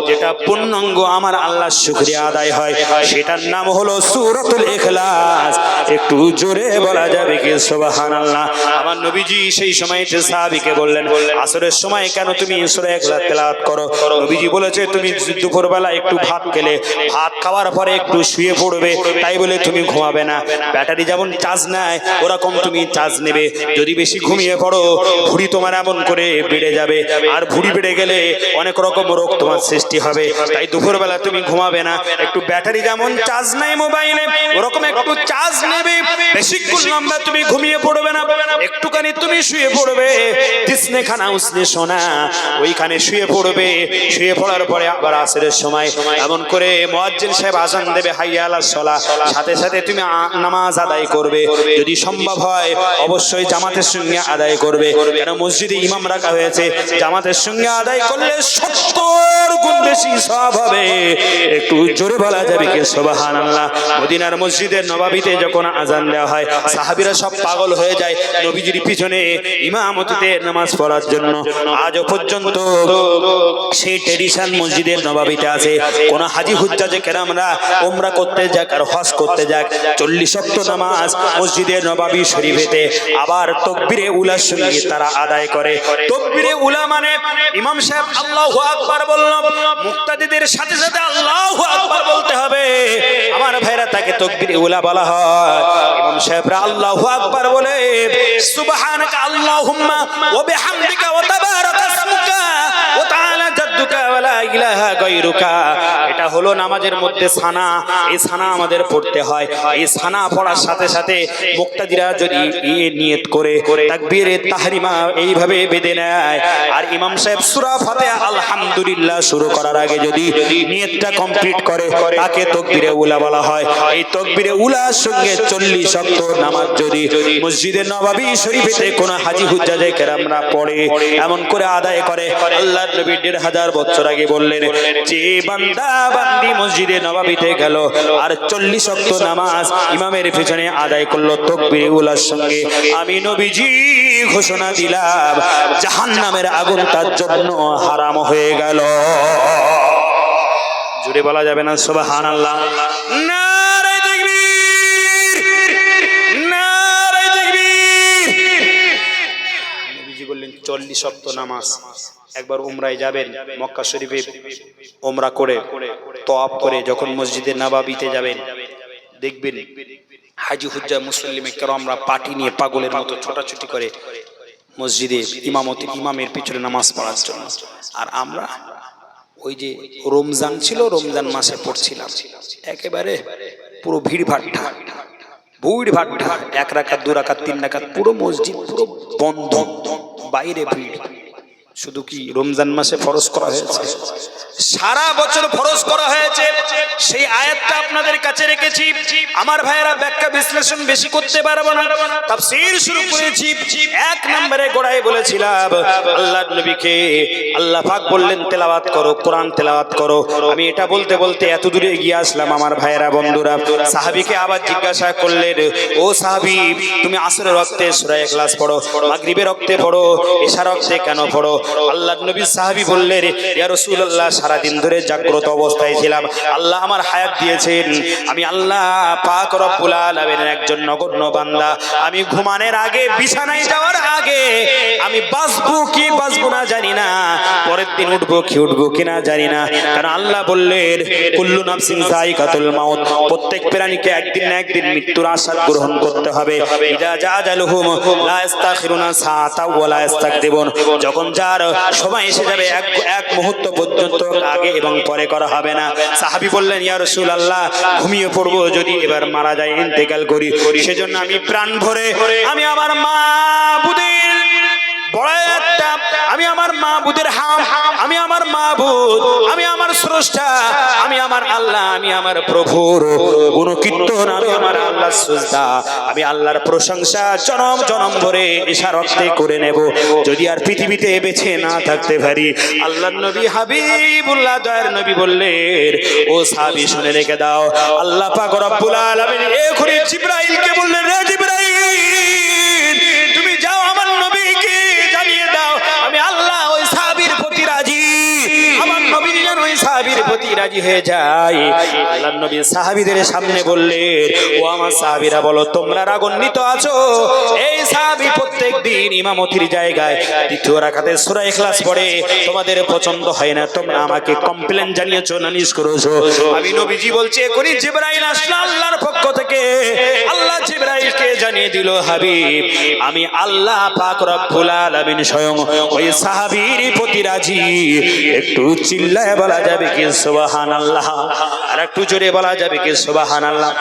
যেটা পূর্ণাঙ্গ আমার আল্লাহর শুকরিয়া আদায় হয়, সেটার নাম হলো সূরাতুল ইখলাস। একটু জোরে বলা যাবে কি সুবহানাল্লাহ? আমার নবীজি সেই সময় সাহাবীকে বললেন, আসরের সময় কেন তুমি সূরা ইখলাস তেলাওয়াত করো? নবীজি বলেছে, তুমি দুপুরবেলা একটু ভাত খেলে, ভাত খাওয়ার পরে একটু শুয়ে পড়বে, তাই বলে তুমি ঘুমাবে না। ব্যাটারি যেমন চার্জ নেয় ওরকম তুমি চার্জ নেবে। যদি বেশি ঘুমিয়ে পড়ো, ভুঁড়ি তোমার এমন করে বেড়ে যাবে, আর ভুঁড়ি বেড়ে গেলে অনেক রকম রোগ তোমার সৃষ্টি হবে। তাই দুপুরবেলা তুমি ঘুমাবে না, একটু ব্যাটারি যেমন চার্জ নেয় মোবাইলে, ওরকম একটু চার্জ নেবে। বেশিক্ষণ লম্বা তুমি ঘুমিয়ে পড়বে না, একটুখানি তুমি শুয়ে পড়বে, বিছনেখানা উসনে সোনা ওইখানে শুয়ে পড়বে। শুয়ে পড়ার পরে আবার আসরের সময় এমন করে মুয়াজ্জিন সাহেব আযান দেবে, হাইয়া আলাস সালাহ, সাথে সাথে তুমি নামাজ আদায় করবে। যদি সম্ভব হয় অবশ্যই জামাতের সঙ্গে আদায় করবে, কেন মসজিদে ইমাম রাখা হয়েছে, জামাতের সঙ্গে আদায় করলে 70 গুণ বেশি সওয়াব হবে। একটু জোরে বলা যাবে কি সুবহানাল্লাহ। মদিনার মসজিদে নববীতে যখন আজান দেওয়া হয় সাহাবীরা সব পাগল হয়ে যায় নবীজির পিছনে ইমামতিতে নামাজ পড়ার জন্য। আজও পর্যন্ত সেই ট্রেডিশন মসজিদের নববীতে আছে। কোন হাজী হুজ্জাজে কেরামরা উমরা করতে যাক আর হজ করতে যাক 40 ওয়াক্ত নামাজ মসজিদের নববী শরীফেতে আবার তাকবীরে উলার সঙ্গে তারা আদায় করে। তাকবীরে উলা মানে ইমাম সাহেব আল্লাহু আকবার বলল, মুক্তাদিদের সাথে সাথে আল্লাহু আকবার বলতে হবে। আমার ভাইরা তাকে তাকবীরে উলা বলা হয়। ইমাম সাহেবরা আল্লাহু আকবার বলে সুবহানাকা আল্লাহুম্মা ওয়া বিহামদিকা ওয়া তাবারাকা ইসমুকা ওয়া তাআলা জাদ্দুকা ওয়া লা ইলাহা গায়রুকা। এটা হলো নামাজের মধ্যে সানা। এই সানা আমাদের পড়তে হয়। এই সানা পড়ার সাথে সাথে মুক্তাদিরা যদি নিয়ত করে তাকবীরে তাহরিমা এইভাবে বেঁধে নেয় আর ইমাম সাহেব সূরা ফাতিহা আলহামদুলিল্লাহ শুরু করার আগে যদি নিয়তটা কমপ্লিট করে তাকে তাকবীরে উলা বলা হয়। এই তাকবীরে উলার সঙ্গে 40 ওয়াক্ত নামাজ যদি মসজিদে নববী শরীফেতে কোন হাজী হুজ্জাজে কেরামরা পড়ে এমন করে আদায় করে, আল্লাহর নবী 1500 বছর আগে বললেন যে বান্দা বান্দি মসজিদে নববীতে গেল আর 40 ওয়াক্ত নামাজ ইমামের পিছনে আদায় করলো তাকবীরে উলার সঙ্গে, আমি নবীজি ঘোষণা দিলাম জাহান্নামের আগুন তার জন্য হারাম হয়ে গেল। জোরে বলা যাবে না সুবহানাল্লাহ? নারে তাকবীর, নারে তাকবীর। নবীজি বললেন 40 ওয়াক্ত নামাজ। একবার উমরায় যাবেন, মক্কা শরীফে উমরা করে তওয়াফ করে যখন মসজিদে নববীতে যাবেন দেখবেন হাজী হুজ্জা মুসল্লিমে কেরামরা পাটি নিয়ে পাগলের মতো ছোটাছুটি করে মসজিদে ইমামের পিছনে নামাজ পড়ার জন্য। আর আমরা ওই যে রমজান ছিল, রমজান মাসে পড়ছিলাম, একেবারে পুরো ভিড় ভাট্টা, এক রাকাত 2 রাকাত 3 রাকাত পুরো মসজিদ পুরো বন্ধ, বাইরে ভিড়। শুধু কি রমজান মাসে ফরজ করা হয়েছে? সারা বছর ফরজ করা হয়েছে। সেই আয়াতটা আপনাদের কাছে রেখেছি। আমার ভাইয়েরা ব্যাখ্যা বিশ্লেষণ বেশি করতে পারবো না, তাফসীর শুরু করেছি। 1 নম্বরে গোড়ায় বলেছিলাম আল্লাহর নবীকে আল্লাহ পাক বললেন তেলাওয়াত করো, কোরআন তেলাওয়াত করো। আমি এটা বলতে বলতে এত দূরে এগিয়ে আসলাম আমার ভাইয়েরা বন্ধুরা। সাহাবীকে আবার জিজ্ঞাসা করলেন, ও সাহাবী তুমি আসরের ওয়াক্তে সূরা ইখলাস পড়ো, মাগরিবের ওয়াক্তে পড়ো, এশার ওয়াক্তে কেন পড়ো? আল্লাহর নবী সাহাবী বললেন, ইয়া রাসূলুল্লাহ সারা দিন ধরে জাগ্রত অবস্থায় ছিলাম, আল্লাহ আমার হায়াত দিয়েছেন, আমি আল্লাহ পাক রব্বুল আলামিনের একজন নগণ্য বান্দা। আমি ঘুমানোর আগে বিছানায় যাওয়ার আগে আমি বাঁচবো কি বাঁচবো না জানি না, পরের দিন উঠবো কি উঠবো কিনা জানি না। কারণ আল্লাহ বললেন কুল্লু নাফসিন যায়িকাতুল মাউত, প্রত্যেক প্রাণীকে একদিন না একদিন মৃত্যুর আস্বাদ গ্রহণ করতে হবে। ইদা জাআজালুহুম লা ইস্তাখিরুনা সাআতা ওয়া লা ইস্তাকদিবুন, যখন যার সময় এসে যাবে এক মুহূর্ত পর্যন্ত আগে এবং পরে করা হবে না। সাহাবী বললেন, ইয়া রাসূলুল্লাহ ঘুমিয়ে পড়বো যদি এবার মারা যায়, ইন্তেকাল করি, সেজন্য আমি প্রাণ ভরে আমি আমার মাবুদের বড় একটা, আমি আমার মাবুদের হাম, আমি আমার মাবুদ, আমি আমার স্রষ্টা, আমি আমার আল্লাহ, আমি আমার প্রভুর গুণকীর্তন, আমি আমার আল্লাহর সুজদা, আমি আল্লাহর প্রশংসা জনম জনম ভরে ইশারতে করে নেব যদি আর পৃথিবীতে বেঁচে না থাকতে পারি। আল্লাহর নবী হাবিবুল্লাহ দয়ার নবী বললেন, ও সাহাবী শুনে রেখে দাও, আল্লাহ পাক রব্বুল আলামিন এখনই জিবরাইলকে বললেন, রে জিবরাইল তুমি যাও আমার নবীকে জানিয়ে দাও আমি আল্লাহ ওই সাহাবীর প্রতি রাজি, আমার নবী যেন ওই সাহাবীর প্রতি রাজি হয়ে যায়। আল্লাহর নবী সাহাবীদের সামনে বললেন, ও আমার সাহাবীরা বলো তোমরা রাগান্বিত আছো? এই সাহাবী প্রত্যেকদিন ইমামতির জায়গায় দ্বিতীয় রাকাতে সূরা ইখলাস পড়ে, তোমাদের পছন্দ হয় না, তোমরা আমাকে কমপ্লেইন জানিয়েছো, নালিশ করেছো। আমি নবীজি বলছি এখনই জিবরাইল আসলো আল্লাহর পক্ষ থেকে, আল্লাহ জিবরাইলকে জানিয়ে দিল, হাবিব আমি আল্লাহ পাক রব্বুল আলামিন স্বয়ং ওই সাহাবীর প্রতি রাজি। একটু চিল্লায় বলা যাবে কি সুবহানাল্লাহ? আর একটু জোরে বলা যাবে কি সুবহানাল্লাহ?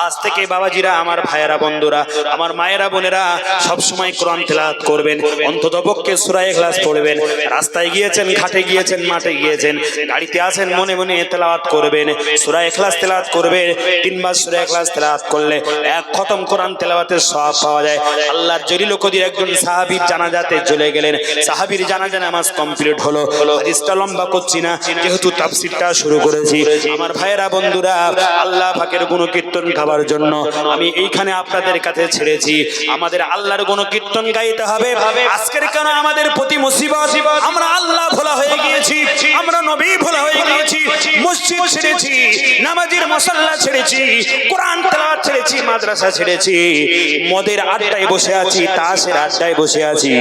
আজ থেকে বাবাজিরা, আমার ভাইয়েরা বন্ধুরা, আমার মায়েরা বোনেরা সব সময় কোরআন তেলাওয়াত করবেন, অন্তত পক্ষে সূরা ইখলাস পড়বেন। রাস্তায় গিয়েছেন, ঘাটে গিয়েছেন, মাঠে গিয়েছেন, গাড়িতে আছেন, মনে মনে তেলাওয়াত করবেন, সূরা ইখলাস তেলাওয়াত করবেন। 3 বার সূরা ইখলাস তেলাওয়াত করলে 1 খতম কোরআন তেলাওয়াতের সওয়াব পাওয়া যায়। আল্লাহর জলিল কদির একজন সাহাবীর জানাজাতে চলে গেলেন, সাহাবীর জানাজা নামাজ কমপ্লিট হলো। হাদিসটা লম্বা করছি না, যেহেতু তাফসীরটা শুরু করেছি। আমার ভাইয়েরা বন্ধুরা, আল্লাহ পাকের গুণকীর্তন গাওয়ার জন্য আমি এইখানে আপনাদের কাছে ছেড়েছি। আমাদের আল্লাহর গুণকীর্তন গাইতে হবে। আজকের কেন আমাদের প্রতি মুসিবত, আমরা আল্লাহ ভোলা হয়ে গিয়েছি, আমরা নবী ভোলা হয়ে গিয়েছি, মসজিদ ছেড়েছি, নামাজের মুসাল্লা ছেড়েছি, কোরআন তেলাওয়াত ছেড়েছি, মাদ্রাসা ছেড়েছি, মদের আড্ডায় বসে আছি, তাসের আড্ডায় বসে আছি,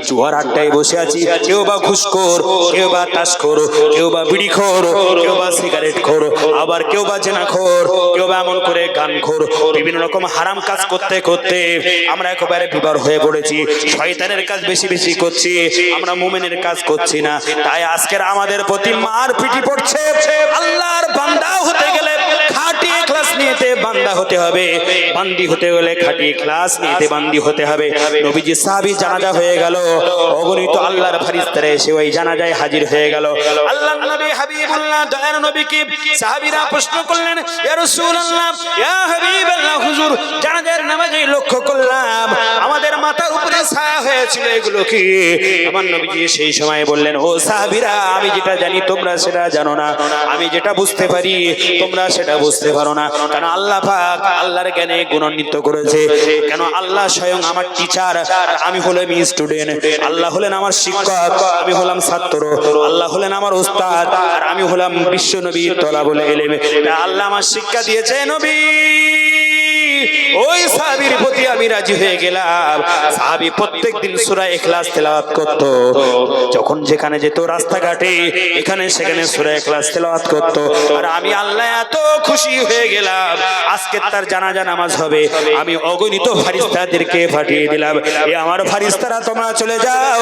জুয়ার আড্ডায় বসে আছি। কেউ বা ঘুষখোর, কেউ বা তাসখোর, কেউ বা বিড়িখোর, কেউ বা সিগারেট খোর, আবার কেউ বা জেনাখোর, কেউ বা এমন করে গানখোর, বিভিন্ন রকম হারাম কাজ করতে করতে আমরা একেবারে বিবার হয়ে পড়েছি। শয়তানের কাজ বেশি বেশি করছি, আমরা মুমিনের কাজ করছি না। তাই আজকের আমাদের প্রতি মার পিটি পড়ছে। আল্লাহর বান্দা হতে গেলে খাঁটি ইখলাস নিয়েতে বান্দা হতে হবে, বান্দি হতে গেলে খাঁটি ইখলাস নিয়েতে বান্দি হতে হবে। নবীজি সাহাবী জানাজা হয়ে গেল, অগণিত আল্লাহর ফেরেশতারা এসে ওই জানাজায় হাজির হয়ে গেল। আল্লাহর নবী হাবিবুল্লাহ দয়ার নবীকে সাহাবীরা প্রশ্ন করলেন, ইয়া রাসূলুল্লাহ, ইয়া হাবিবাল্লাহ, হুজুর জানাজার নামাজে লক্ষ্য করলাম আমাদের মাথার উপরে ছায়া হয়েছিল, এগুলো কি? আমার নবীজি সেই সময় বললেন, ও সাহাবীরা, আমি যেটা জানি তোমরা সেটা জানো না, আমি যেটা বুঝতে পারি তোমরা সেটা বুঝতে পারো না। কেন আল্লাহ পাক আল্লাহর জ্ঞানে গুণান্বিত করেছে। কেন আল্লাহ স্বয়ং আমার টিচার, আমি হলাম স্টুডেন্ট, আল্লাহ হলেন আমার শিক্ষক, আমি হলাম ছাত্র, আল্লাহ হলেন আমার ওস্তাদ, আর আমি হলাম বিশ্ব নবী তলাবুল ইলম। আল্লাহ আমার শিক্ষা দিয়েছে নবী, ওই সাহাবীর প্রতি আমি রাজি হয়ে গেলাম। সাহাবী প্রত্যেকদিন সূরা ইখলাস তেলাওয়াত করত, যখন যেখানে যেত রাস্তাঘাটে এখানে সেখানে সূরা ইখলাস তেলাওয়াত করত। আর আমি আল্লাহ এত খুশি হয়ে গেলাম, আজকে তার জানাজা নামাজ হবে, আমি অগণিত ফেরেশতাদেরকে পাঠিয়ে দিলাম, এ আমার ফেরেশতারা তোমরা চলে যাও,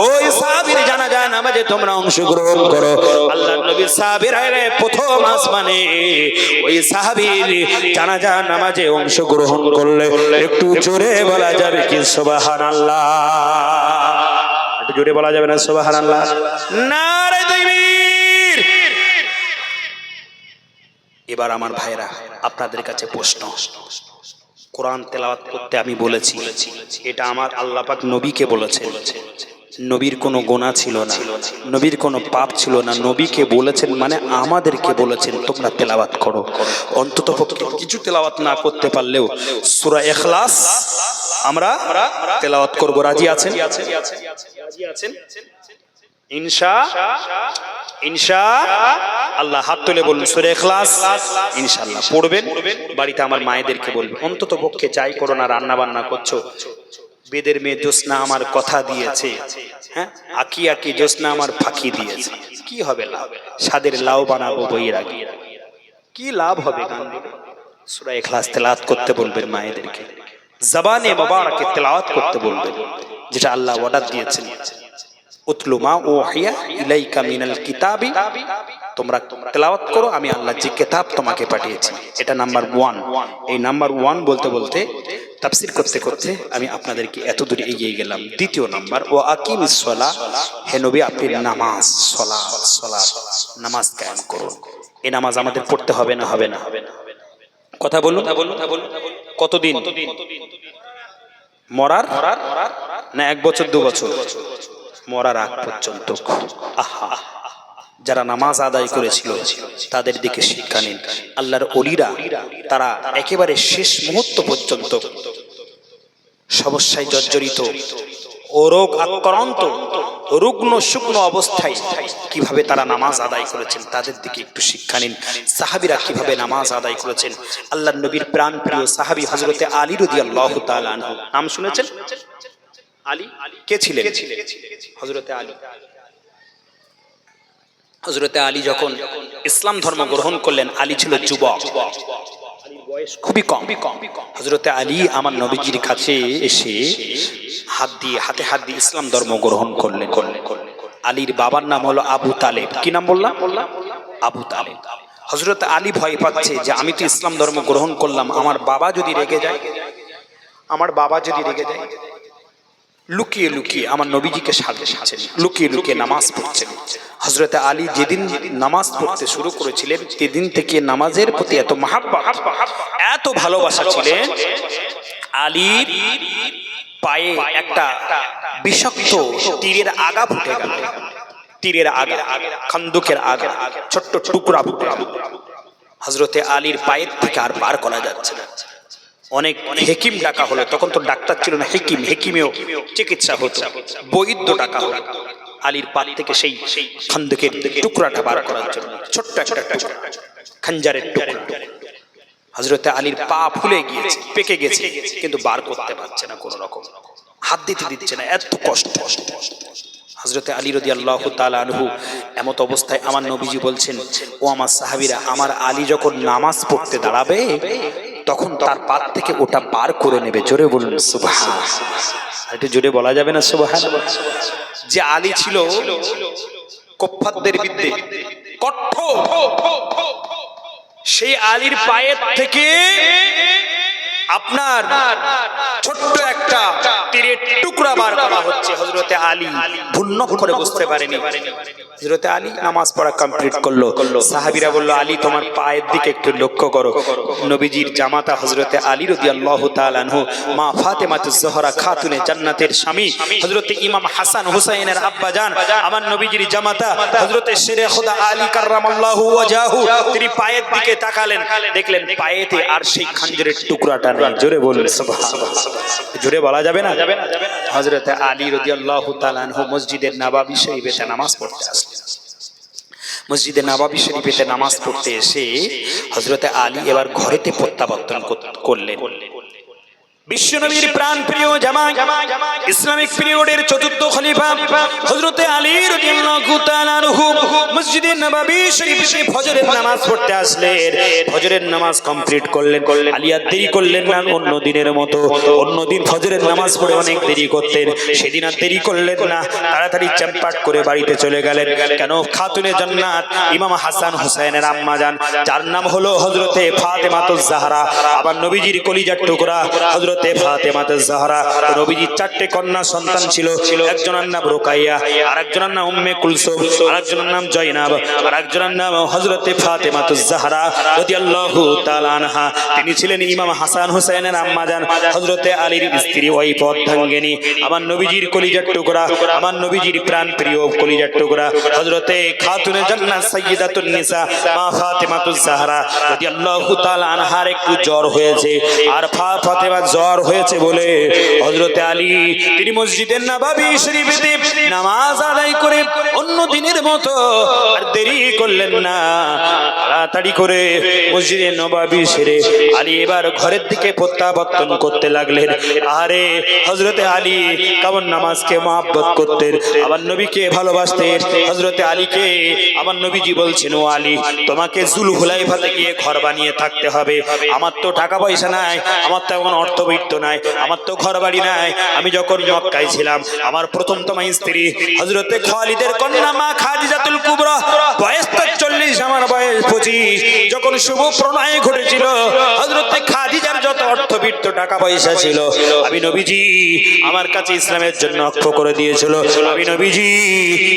ওই সাহাবীর জানাজা নামাজে তোমরা অংশগ্রহণ করো। আল্লাহর নবী সাহাবীরা প্রথম আসমানে ওই সাহাবীর জানাজা নামাজে অংশগ্রহণ করলে একটু জোরে বলা যাবে কি সুবহানাল্লাহ? একটু জোরে বলা যাবে না সুবহানাল্লাহ? নারে তাকবীর। এবার আমার ভাইরা, আপনাদের কাছে প্রশ্ন, কোরআন তেলাওয়াত করতে আমি বলেছি, এটা আমার আল্লাহ পাক নবীকে বলেছেন। নবীর কোনো গুনাহ ছিল না, নবীর কোনো পাপ ছিল না, নবীকে বলেছেন মানে আমাদেরকে বলেছেন তোমরা তেলাওয়াত করো। অন্ততপক্ষে কিছু তেলাওয়াত না করতে পারলেও সূরা ইখলাস আমরা তেলাওয়াত করব। রাজি আছেন? রাজি আছেন? ইনশাআল্লাহ হাত তুলে বলুন সূরা ইখলাস ইনশাআল্লাহ পড়বেন। বাড়িতে আমার মায়েদেরকে বলবেন, অন্ততপক্ষে যাই করো না, রান্না বান্না করছো, বেদের মেয়ে জ্যোৎস্না আমার কথা দিয়েছে, হ্যাঁ, আকি আকি জ্যোৎস্না আমার ফাঁকি দিয়েছে, কি হবে লাভ? স্বাদের লাউ বানাবো বইয়ের আগে, কি লাভ হবে? গান সূরা ইখলাস তেলাওয়াত করতে বলবেন মায়েদেরকে, জবানে মুবারাকে তেলাওয়াত করতে বলবেন, যেটা আল্লাহ অর্ডার দিয়েছেন, উতলু মা উহিয়া ইলাইকা মিনাল কিতাবি, তোমরা তেলাওয়াত করো, আমি আল্লাহ যে কিতাব তোমাকে পাঠিয়েছি। এটা নাম্বার 1। এই নাম্বার 1 বলতে বলতে তাফসীর করতে করতে আমি আপনাদেরকে এত দূরে এগিয়ে গেলাম। দ্বিতীয় নাম্বার, ও আকিমিস সালাহ, হে নবী আপনি নামাজ, সালাত নামাজ কায়েম করুন। এই নামাজ আমাদের পড়তে হবে না? হবে না? কথা বলুন। কতদিন? মরার না 1 বছর 2 বছর? মরার আগ পর্যন্ত। আহা, যারা নামাজ আদায় করেছিল তাদের দিকে শিক্ষা নিন। আল্লাহর ওলিরা তারা একেবারে শেষ মুহূর্ত পর্যন্ত সমস্যায় জর্জরিত, ও রোগ আক্রান্ত, রুগ্ন শুকনো অবস্থায় কিভাবে তারা নামাজ আদায় করেছেন তাদের দিকে একটু শিক্ষা নিন। সাহাবীরা কিভাবে নামাজ আদায় করেছেন। আল্লাহর নবীর প্রাণ প্রিয় সাহাবী হযরতে আলী রাদিয়াল্লাহু তাআলা আনহু, নাম শুনেছেন? আলী কে ছিলেন? হযরতে আলী। হযরতে আলী যখন ইসলাম ধর্ম গ্রহণ করলেন, আলী ছিল যুবক, বয়স খুবই কম। হযরতে আলী আমার নবীজির কাছে এসে হাতে হাত দিয়ে ইসলাম ধর্ম গ্রহণ করলেন। আলীর বাবার নাম হলো আবু তালেব। কি নাম বললাম? আবু তালেব। হযরতে আলী ভয় পাচ্ছে যে আমি তো ইসলাম ধর্ম গ্রহণ করলাম, আমার বাবা যদি রেগে যায়, লুকিয়ে লুকিয়ে আমার নবীজিকে সাজাচ্ছেন, লুকিয়ে লুকিয়ে নামাজ পড়ছেন। হযরতে আলী যেদিন নামাজ পড়তে শুরু করেছিলেন, সেদিন থেকে নামাজের প্রতি এত মাহাব্বত, এত ভালোবাসা ছিলেন, আলীর পায়ে একটা বিষাক্ত তীরের আগা ফুটে গেল। তীরের আগা, খান্দুকের আগা, ছোট্ট টুকরা ফুটে গেল। হযরতে আলীর পায়ের থেকে আর পার করা যাচ্ছে না। অনেক হেকিম ডাকা হলো, তখন তো ডাক্তার ছিল না, হেকিমেও চিকিৎসা হতো, বৈদ্য ডাকা হলো আলীর পা থেকে সেই খান্দুকের টুকরাটা বার করার জন্য। ছোট্ট একটা টুকরা, খঞ্জারের টুকরা। হযরতে আলীর পা ফুলে গিয়েছে, পেকে গেছে, কিন্তু বার করতে পারছে না, কোন রকম হাত দিতে দিচ্ছে না, এত কষ্ট। হযরতে আলী রাদিয়াল্লাহু তাআলা আনহু এমত অবস্থায় আমার নবীজি বলছেন, ও আমার সাহাবীরা, আমার আলী যখন নামাজ পড়তে দাঁড়াবে তখন তার পা থেকে ওটা বার করে নেবে। জোরে বলুন সুবহানাল্লাহ। এটা জোরে বলা যাবে না সুবহানাল্লাহ? যে আলী ছিল কুফফারদের বিরুদ্ধে কঠোর, সেই আলীর পায়ের থেকে আপনার ছোট্ট একটা তীরের টুকরা বার করা হচ্ছে। হযরতে আলী ভুন্নক করে বুঝতে পারেনি। হযরতে আলী নামাজ পড়া কমপ্লিট করলো। সাহাবীরা বলল, আলী তোমার পায়ের দিকে একটু লক্ষ্য করো। নবীজির জামাতা হযরতে আলী রাদিয়াল্লাহু তাআলা আনহু, মা ফাতেমাতুজ জোহরা খাতুনে জান্নাতের স্বামী হযরতে ইমাম হাসান হুসাইনের আব্বা জান, আমার নবীজির জামাতা হযরতে শেরে খোদা আলী কাররামাল্লাহু ওয়াজহু, তিনি পায়ের দিকে তাকালেন, দেখলেন পায়েতে আর সেই খঞ্জরের টুকরাটা নেই। জোরে বলুন সুবহানাল্লাহ। জোরে বলা যাবে না? হযরতে আলী রাদিয়াল্লাহু তাআলা আনহু মসজিদে নববী শরীফে নামাজ পড়তে আসলেন। মসজিদে নববী শরীফে নামাজ পড়তে এসে হযরতে আলী এবার ঘরেতে প্রত্যাবর্তন করলেন। বিশ্বনবীর প্রাণ প্রিয় জামাই, ইসলামিক পিরিয়ডের চতুর্থ খলিফা হযরতে আলী রাদিয়াল্লাহু তাআলা আনহু মসজিদে নববী শরীফে ফজরের নামাজ পড়তে আসলেন। ফজরের নামাজ কমপ্লিট করলেন। আলী আর দেরি করলেন না অন্য দিনের মতো। অন্য দিন ফজরের নামাজ পড়ে অনেক দেরি করতেন, সেদিন আর দেরি করলেন না, তাড়াতাড়ি চাম্পাট করে বাড়িতে চলে গেলেন। কেন? খাতুনে জান্নাত ইমাম হাসান হুসাইনের আম্মা জান, যার নাম হলো হযরতে ফাতেমাতুজ জাহরা, আবার নবীজির কলিজার টুকরা হযরতে ফাতেমাতুজ জাহরা। নবীজির চারটি কন্যা সন্তান ছিল। একজনের নাম রুকাইয়া, আরেকজনের নাম উম্মে কুলসুম, আরেকজনের নাম জয়নাব, আরেকজনের নাম হযরতে ফাতেমাতুজ জাহরা রাদিয়াল্লাহু তাআলা আনহা। তিনি ছিলেন ইমাম হাসান হুসাইনের আম্মা জান, হযরতে আলীর স্ত্রী, ওয়াইফ, অর্ধাঙ্গিনী, আমার নবীজির কলিজার টুকরা, আমার নবীজির প্রাণ প্রিয় কলিজার টুকরা হযরতে খাতুনে জান্নাত সাইয়্যিদাতুন নিসা মা ফাতেমাতুজ জাহরা রাদিয়াল্লাহু তাআলা আনহার একটু জ্বর হয়েছে। আর ফাতেমা জ্বর হয়েছে বলে হযরতে আলী তিনি মসজিদে নববী শরীফে নামাজ আদায় করে অন্য দিনের মতো আর দেরি করলেন না, তাড়াতাড়ি করে মসজিদে নববী সেরে আলী এবার ঘরের দিকে প্রত্যাবর্তন করতে লাগলেন। আরে হযরতে আলী কেমন নামাজকে মহব্বত করতেন, আমার নবীকে ভালোবাসতেন। হযরতে আলীকে আমার নবীজি বলছেন, ও আলী, তোমাকে জুলহুলাইফাতে গিয়ে ঘর বানিয়ে থাকতে হবে। আমার তো টাকা পয়সা নাই, আমার তো এখন অর্থবিত্ত নাই, আমার তো ঘর বাড়ি নাই। আমি যখন মক্কায় ছিলাম, আমার প্রথমতম স্ত্রী হযরতে খালিদের কন্যা মা খাদিজাতুল কুবরা, বয়স তো 40, আমার বয়স 25। যখন শুভ প্রণয় ঘটেছিল, হযরতে খাদিজার যত অর্থবিত্ত টাকা পয়সা ছিল, আমি নবীজি আমার কাছে ইসলামের জন্য অক্ষ করে দিয়েছিল। আমি নবীজি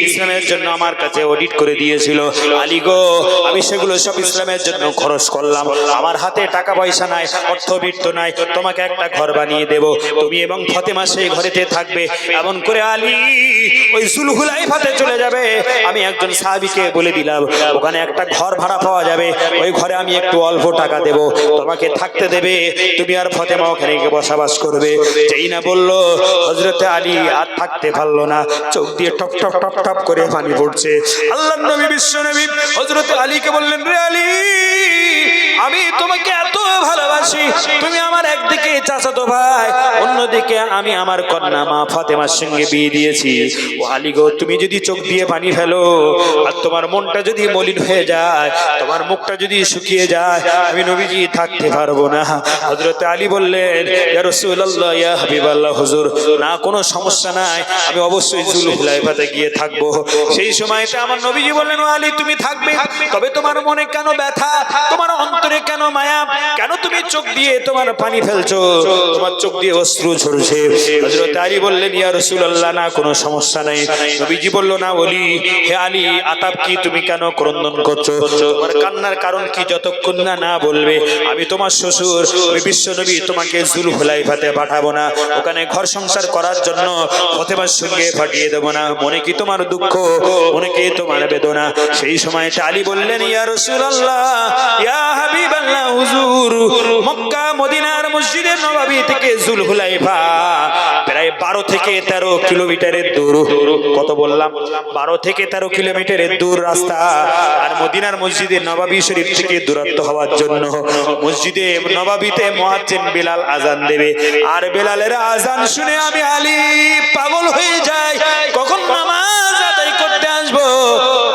ইসলামের জন্য আমার কাছে অডিট করে দিয়েছিল। আলী গো, আমি সেগুলো সব ইসলামের জন্য খরচ করলাম। আমার হাতে টাকা পয়সা নাই, অর্থবিত্ত নাই, তোমাকে একটা ঘর বানিয়ে দেব, তুমি এবং ফাতেমা সেই ঘরেতে থাকবে। এমন করে আলী ওই জুলহুলাইফাতে চলে যাবে। আমি একজন সাহাবীকে বলে দিলাম, ওখানে একটা ঘর ভাড়া পাওয়া যাবে, ওই ঘরে আমি একটু অল্প টাকা দেব, তোমাকে থাকতে দেবে, তুমি আর ফাতেমা ওখানে গিয়ে বসবাস করবে। যেই না বললো, হযরতে আলী আর থাকতে পারলো না, চোখ দিয়ে টপ টপ টপ টপ করে পানি পড়ছে। আল্লাহর নবী বিশ্ব নবী হযরতে আলীকে বললেন, রে আলী, আমি তোমাকে এত ভালোবাসি, তুমি আমার একদিকে চাচাতো ভাই, অন্যদিকে আমি আমার কন্যা মা ফাতেমার সঙ্গে বিয়ে দিয়েছি। ও আলী গো, তুমি যদি চোখ দিয়ে পানি ফেলো আর তোমার মনটা যদি মলিন হয়ে যায়, তোমার মুখটা যদি শুকিয়ে যায়, আমি নবীজি থাকতে পারবো না। হযরতে আলী বললেন, ইয়া রাসূলুল্লাহ, ইয়া হাবিবাল্লাহ, হুজুর, না কোনো সমস্যা নাই, আমি অবশ্যই জুলহুলাইফাতে গিয়ে থাকবো। সেই সময়তে আমার নবীজি বললেন, ও আলী, তুমি থাকবে, তবে তোমার মনে কেন ব্যথা, তোমার অন্তরে কেন মায়া, কেন তুমি চোখ দিয়ে তোমার পানি ফেলছো, তোমার চোখ দিয়ে অশ্রু ঝরছে? হযরত আলী বললেন, ইয়া রাসূলুল্লাহ, না কোনো সমস্যা নাই। নবীজি বলল, না বলি, হে আলী, আতাব কি, তুমি কেন ক্রন্দন করছো, তোমার কান্নার কারণ কি? যতক্ষণ না না বলবে আমি তোমার শ্বশুর, আমি বিশ্ব বিশ্বনবী তোমাকে জুলহুলাইফাতে পাঠাবো না, ওখানে ঘর সংসার করার জন্য ফতেমার সঙ্গে পাঠিয়ে দেবো না। মনে কি তোমার দুঃখ, মনে কি তোমার বেদনা? সেই সময় আলী বললেন, ইয়া রাসূলুল্লাহ, ইয়া হাবিবাল্লাহ, হুজুর, মক্কা মদিনার মসজিদে নববী থেকে জুলহুলাইফা প্রায় 12 থেকে 13 কিলোমিটারের দূর। কত বললাম? 12 থেকে 13 কিলোমিটারের দূর রাস্তা। আর মদিনার মসজিদে নববী শরীফ থেকে দূরত্ব হওয়ার জন্য মসজিদে নববীতে মুয়াজ্জিন বিলাল আজান দেবে। আর বিলালের আজান শুনে আমি আলী পাগল হয়ে যাই, কখন নামাজ আদায় করতে আসবো,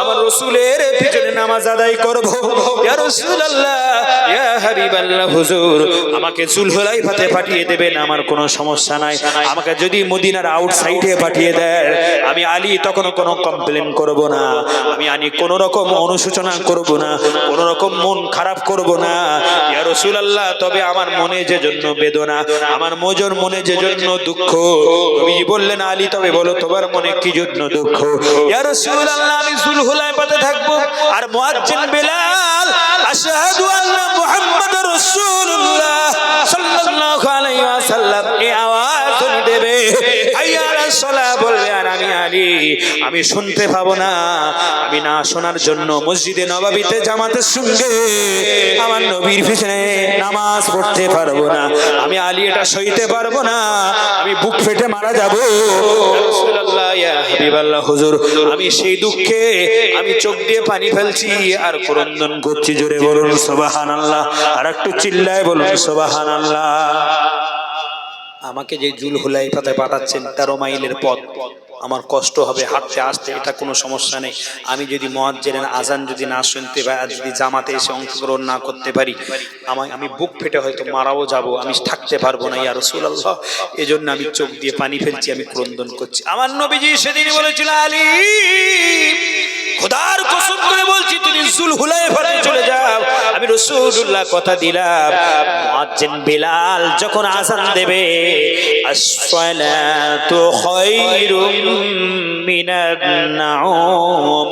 আমার রাসূলের পিছনে নামাজ আদায় করব। ইয়া রাসূলুল্লাহ, ইয়া হাবিবাল্লাহ, হুজুর, আমাকে জুলহুলাইফাতে পাঠিয়ে দেবেন, আমার কোনো সমস্যা নাই। আমাকে যদি মদিনার আউটসাইডে পাঠিয়ে দেয়, আমি আলী তখন কোনো কমপ্লেন করব না, আমি আলী কোনো রকম অনুশোচনা করব না, কোনো রকম মন খারাপ করব না। ইয়া রাসূলুল্লাহ, তবে আমার মনে যে জন্য বেদনা, আমার মনে যে জন্য দুঃখ, নবীজি বললেন, আলী তবে বলো তোমার মনে কি জন্য দুঃখ? ইয়া রাসূলুল্লাহ, আমি জুলহুলাইফাতে থাকবো, আর মুয়াজ্জিন বিলাল আশহাদু আন্না মুহাম্মাদুর রাসূলুল্লাহ সাল্লাল্লাহু আলাইহি ওয়াসাল্লাম এই আওয়াজ শুনি দেবে, হাইয়া আলাস সালাহ বলবে, আর আমি আলী আমি শুনতে পাবো না। আমি না শোনার জন্য মসজিদে নববীতে জামাতের সঙ্গে আমার নবীর পিছনে নামাজ পড়তে পারবো না। আমি আলী এটা সইতে পারবো না, আমি বুক ফেটে মারা যাবো। রাসূলুল্লাহ, ইয়া হাবিবাল্লাহ, হুজুর, আমি সেই দুঃখে আমি চোখ দিয়ে পানি ফেলছি আর ক্রন্দন করছি। জোরে বলুন সুবহানাল্লাহ, আর একটু চিল্লায় বলুন সুবহানাল্লাহ। আমাকে যে জুলহুলাইফাতে পাঠাচ্ছেন 13 মাইলের পথ, আমার কষ্ট হবে হাঁটতে আসতে, এটা কোনো সমস্যা নেই। আমি যদি মুয়াজ্জিনের আজান যদি না শুনতে পাই, আর যদি জামাতে এসে অংশগ্রহণ না করতে পারি, আমি বুক ফেটে হয়তো মারাও যাব, আমি থাকতে পারবো না। ইয়া রাসূলুল্লাহ, এজন্য আমি চোখ দিয়ে পানি ফেলছি, আমি ক্রন্দন করছি। আমার নবীজি সেদিন বলেছিল, আলী খোদার কসম করে বলছি, তুমি জুলহুলাইফাতে চলে যাও। আমি রাসূলুল্লাহ কথা দিলাম, মুয়াজ্জিন বিলাল যখন আযান দেবে, আসসালাতু খায়রুম মিনান নাওম,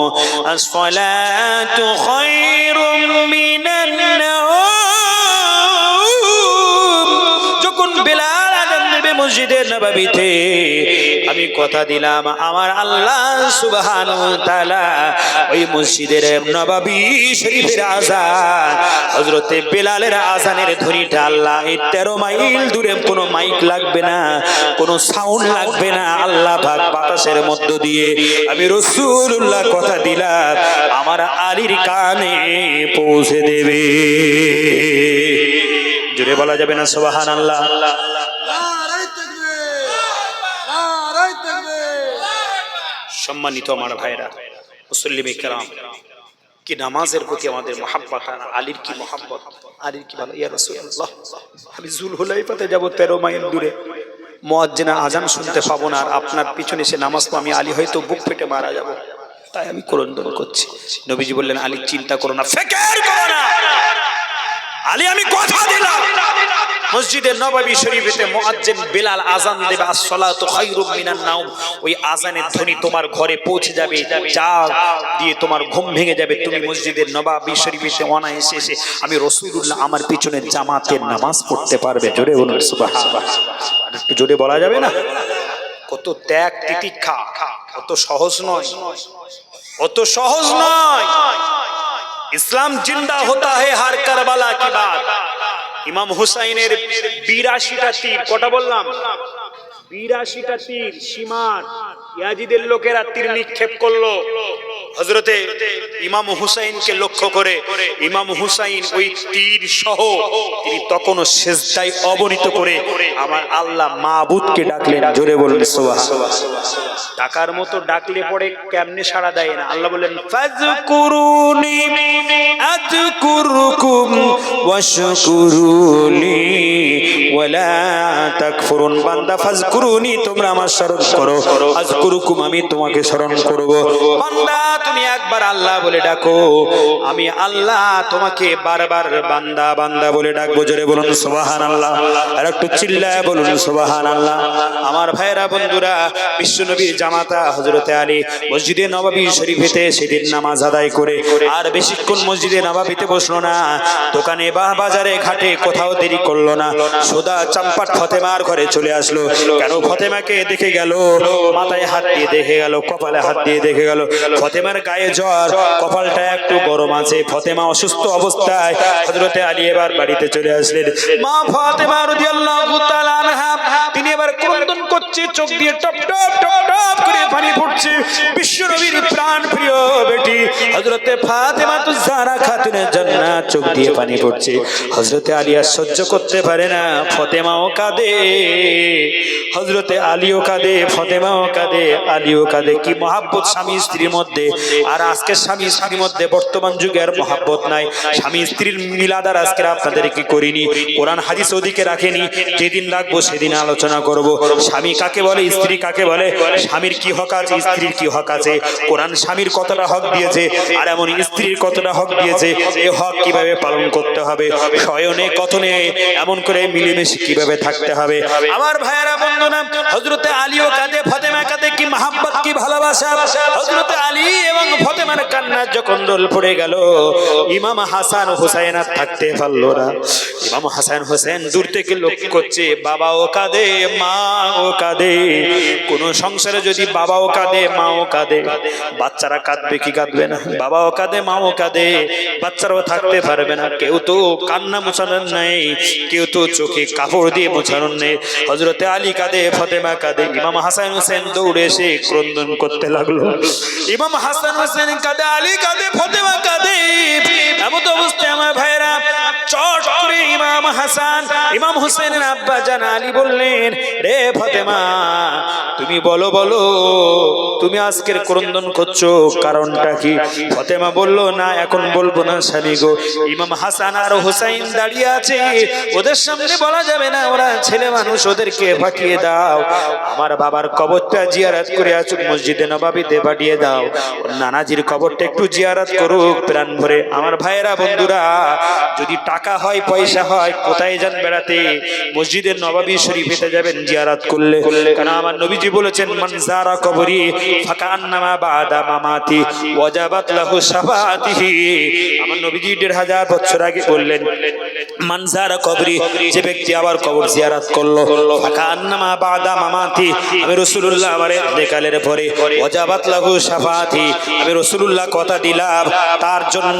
আসসালাতু খায়রুম মিনান নাওম, যখন বিলাল আযান দেবে মসজিদে নববীতে, আমি কথা দিলাম, আমার আল্লাহ সুবহানাহু ওয়া তাআলা ওই মসজিদের নববী শরীফের আযান, হযরতে বিলালের আযানের ধ্বনিটা আল্লাহ এই 13 মাইল দূরে, কোনো মাইক লাগবে না, কোনো সাউন্ড লাগবে না, আল্লাহ পাক বাতাসের মধ্য দিয়ে, আমি রাসূলুল্লাহ কথা দিলাম, আমার আলীর কানে পৌঁছে দেবে। জোরে বলা যাবে না সুবহানাল্লাহ? সম্মানিত আমার ভাইরা, মুসল্লিমে কেরাম, কি নামাজের প্রতি আমাদের মহাব্বত, আলীর কি মহাব্বত, আলীর কি ভালো। ইয়া রাসূলুল্লাহ, আমি জুলহুলাইফাতে যাব 13 মাইল দূরে, মুয়াজ্জিনের আযান শুনতে পাবো না, আর আপনার পিছনে এসে নামাজ পড়ব, আমি আলী হয়তো বুক ফেটে মারা যাব, তাই আমি ক্রন্দন করছি। নবীজি বললেন, আলী চিন্তা করো না, ফিকির করো না, আলী আমি কথা দিলাম, মসজিদে নববী শরীফেতে মুয়াজ্জিন বিলাল আযান দেবে, আসসালাতু খায়রুম মিনান নাওম, ওই আযানের ধ্বনি তোমার ঘরে পৌঁছে যাবে, যা দিয়ে তোমার ঘুম ভেঙে যাবে, তুমি মসজিদে নববী শরীফেতে অনায়াসে এসে আমি রাসূলুল্লাহ আমার পিছনে জামাতের নামাজ পড়তে পারবে। জোরে বলুন সুবহানাল্লাহ। আর একটু জোরে বলা যাবে না? কত ত্যাগ তিতিক্ষা, কত সহজ নয়, কত সহজ নয়। ইসলাম জিন্দা होता है हर करबला की बात। ইমাম হুসাইনের 82টা তীর, কটা বললাম? 82টা তীর সীমার ইয়াজিদের লোকেরা তীর নিক্ষেপ করলো হযরতে ইমাম হুসাইনকে লক্ষ্য করে। ইমাম হুসাইন ওই তীর সহ তিনি তখনও সিজদায় অবনীত করে আমার আল্লাহ মাবুদকে ডাকলেন। জোরে বলুন সুবহানাল্লাহ। ডাকার মতো ডাকলে পড়ে কেমনে সাড়া দেয় না। আল্লাহ বলেন, ফাযকুরুনি আযকুরুকুম ওয়াশকুরুলি ওয়ালা তাকফুরুন। বান্দা ফাযকুরুনি, তোমরা আমার স্মরণ করো, আযকুরুকুম আযকুরুকুম, আমি তোমাকে স্মরণ করব। বান্দা তুমি একবার আল্লাহ বলে ডাকো, আমি আল্লাহ তোমাকে বারবার বান্দা বান্দা বলে ডাকবো। জোরে বলুন সুবহানাল্লাহ, আর একটু চিল্লায় বলুন সুবহানাল্লাহ। আমার ভাইরা বন্ধুরা, বিশ্বনবীর জামাতা হযরতে আলী মসজিদে নববী শরীফেতে সেদিন নামাজ আদায় করে আর বেশিক্ষণ মসজিদে নববীতে বসলো না, দোকানে বা বাজারে ঘাটে কোথাও দেরি করলো না, সোজা চাম্পাট ফতেমার ঘরে চলে আসলো। কেন? ফতেমাকে দেখে গেল, মাথায় হাত দিয়ে দেখে গেল, কপালে হাত দিয়ে দেখে গেল ফতেমার গায়ে জ্বর, কপালটা একটু গরম আছে। ফতেমা অসুস্থ অবস্থায় হযরতে আলী এবার বাড়িতে চলে আসলেন। মা ফাতেমা রাদিয়াল্লাহু তাআলা আনহা তিনি এবার ক্রন্দন করছে, চোখ দিয়ে টপ টপ টপ টপ করে পানি পড়ছে। বিশ্বনবীর প্রাণ প্রিয় বেটি হযরতে ফাতেমাতুজ জাহরা খাতুনের জান্নাত চোখ দিয়ে পানি পড়ছে। হযরতে আলী আর সহ্য করতে পারে না, ফতেমাও কাঁদে, হযরতে আলীও কাঁদে, ফতেমাও কাঁদে, আলীও কাঁদে। কি মহাব্বত স্বামী স্ত্রীর মধ্যে! আর আজকে স্বামী স্ত্রীর মধ্যে বর্তমান যুগে আর মহাব্বত নাই। স্বামী স্ত্রীর মিলাদ আর আজকে আপনাদের কি করিনি, কোরআন হাদিস ওদিকে রাখেনি। যেদিন রাখবো সেদিন আলোচনা করব। স্বামী কাকে বলে, স্ত্রী কাকে বলে, স্বামীর কি হক আছে, স্ত্রীর কি হক আছে, কোরআন স্বামীর কতটা হক দিয়েছে আর এমন স্ত্রীর কতটা হক দিয়েছে, এই হক কিভাবে পালন করতে হবে, শয়নে কথনে এমন করে মিলেমিশে কিভাবে থাকতে হবে। আমার ভাইয়েরা বন্ধুরা, হযরতে আলীও কাঁদে, ফতেমা কাঁদে। কি মহাব্বত, কি ভালোবাসা! হযরতে আলী এবং ফতেমার কান্না যখন রোল পড়ে গেল, ইমাম হাসান হুসাইন আর থাকতে পারলো না। ইমাম হাসান হুসাইন দূর থেকে লক্ষ্য করছে, বাবাও কাঁদে, মাও কাঁদে। কোন সংসারে যদি বাবাও কাঁদে, মাও কাঁদে, বাচ্চারা কাঁদবে কি কাঁদবে না? বাবাও কাঁদে, মাও কাঁদে, বাচ্চারাও থাকতে পারবে না। কেউ তো কান্না মোছানোর নেই, কেউ তো চোখে কাপড় দিয়ে মোছানোর নেই। হযরতে আলী কাঁদে, ফতেমা কাঁদে। ইমাম হাসান হোসেন দৌড়ে এসে ক্রন্দন করতে লাগলো। ইমাম হাসান হোসেন কাঁদে, আলী কাঁদে, ফতেমা কাঁদে। এমন অবস্থায় আমার ভাইরা চট করে ইমাম হাসান, ইমাম হোসেনের আব্বা জান আলী বললেন, রে ফতেমা, তুমি বলো বলো, তুমি আজকের ক্রন্দন করছো কারণটা কি? ফতেমা বলল, না এখন বলবো না স্বামী গো। ইমাম হাসান আর হুসাইন দাঁড়িয়ে আছে, ওদের সামনে বলা যাবে না, ওরা ছেলে মানুষ, ওদেরকে পাঠিয়ে দাও। আমার বাবার কবরটা জিয়ারত করে আসুক, মসজিদে নববীতে পাঠিয়ে দাও। নানাজির কবরটা একটু জিয়ারত করুক প্রাণ ভরে। আমার ভাইয়েরা বন্ধুরা, যদি টাকা হয়, পয়সা হয়, কোথায় যান বেড়াতে? মসজিদে নববী শরীফেতে যাবেন জিয়ারত করলে। কারণ আমার নবীজি বলেছেন, মান যারা কবরি ফাকান্নামা বাদা মামাতি ওয়াজাবাত লাহু শাফাআতিহি। আমার নবীজি ১৫০০ বছর আগে বললেন, মান যারা কবরি, যে ব্যক্তি আবার কবর জিয়ারত করলো, ফাকান্নামা বাদা মামাতি, আমি রাসূলুল্লাহ আমার ইন্তেকালের পরে ওয়াজাবাত লাহু শাফাআতি, আমি রাসূলুল্লাহ কথা দিলাম তার জন্য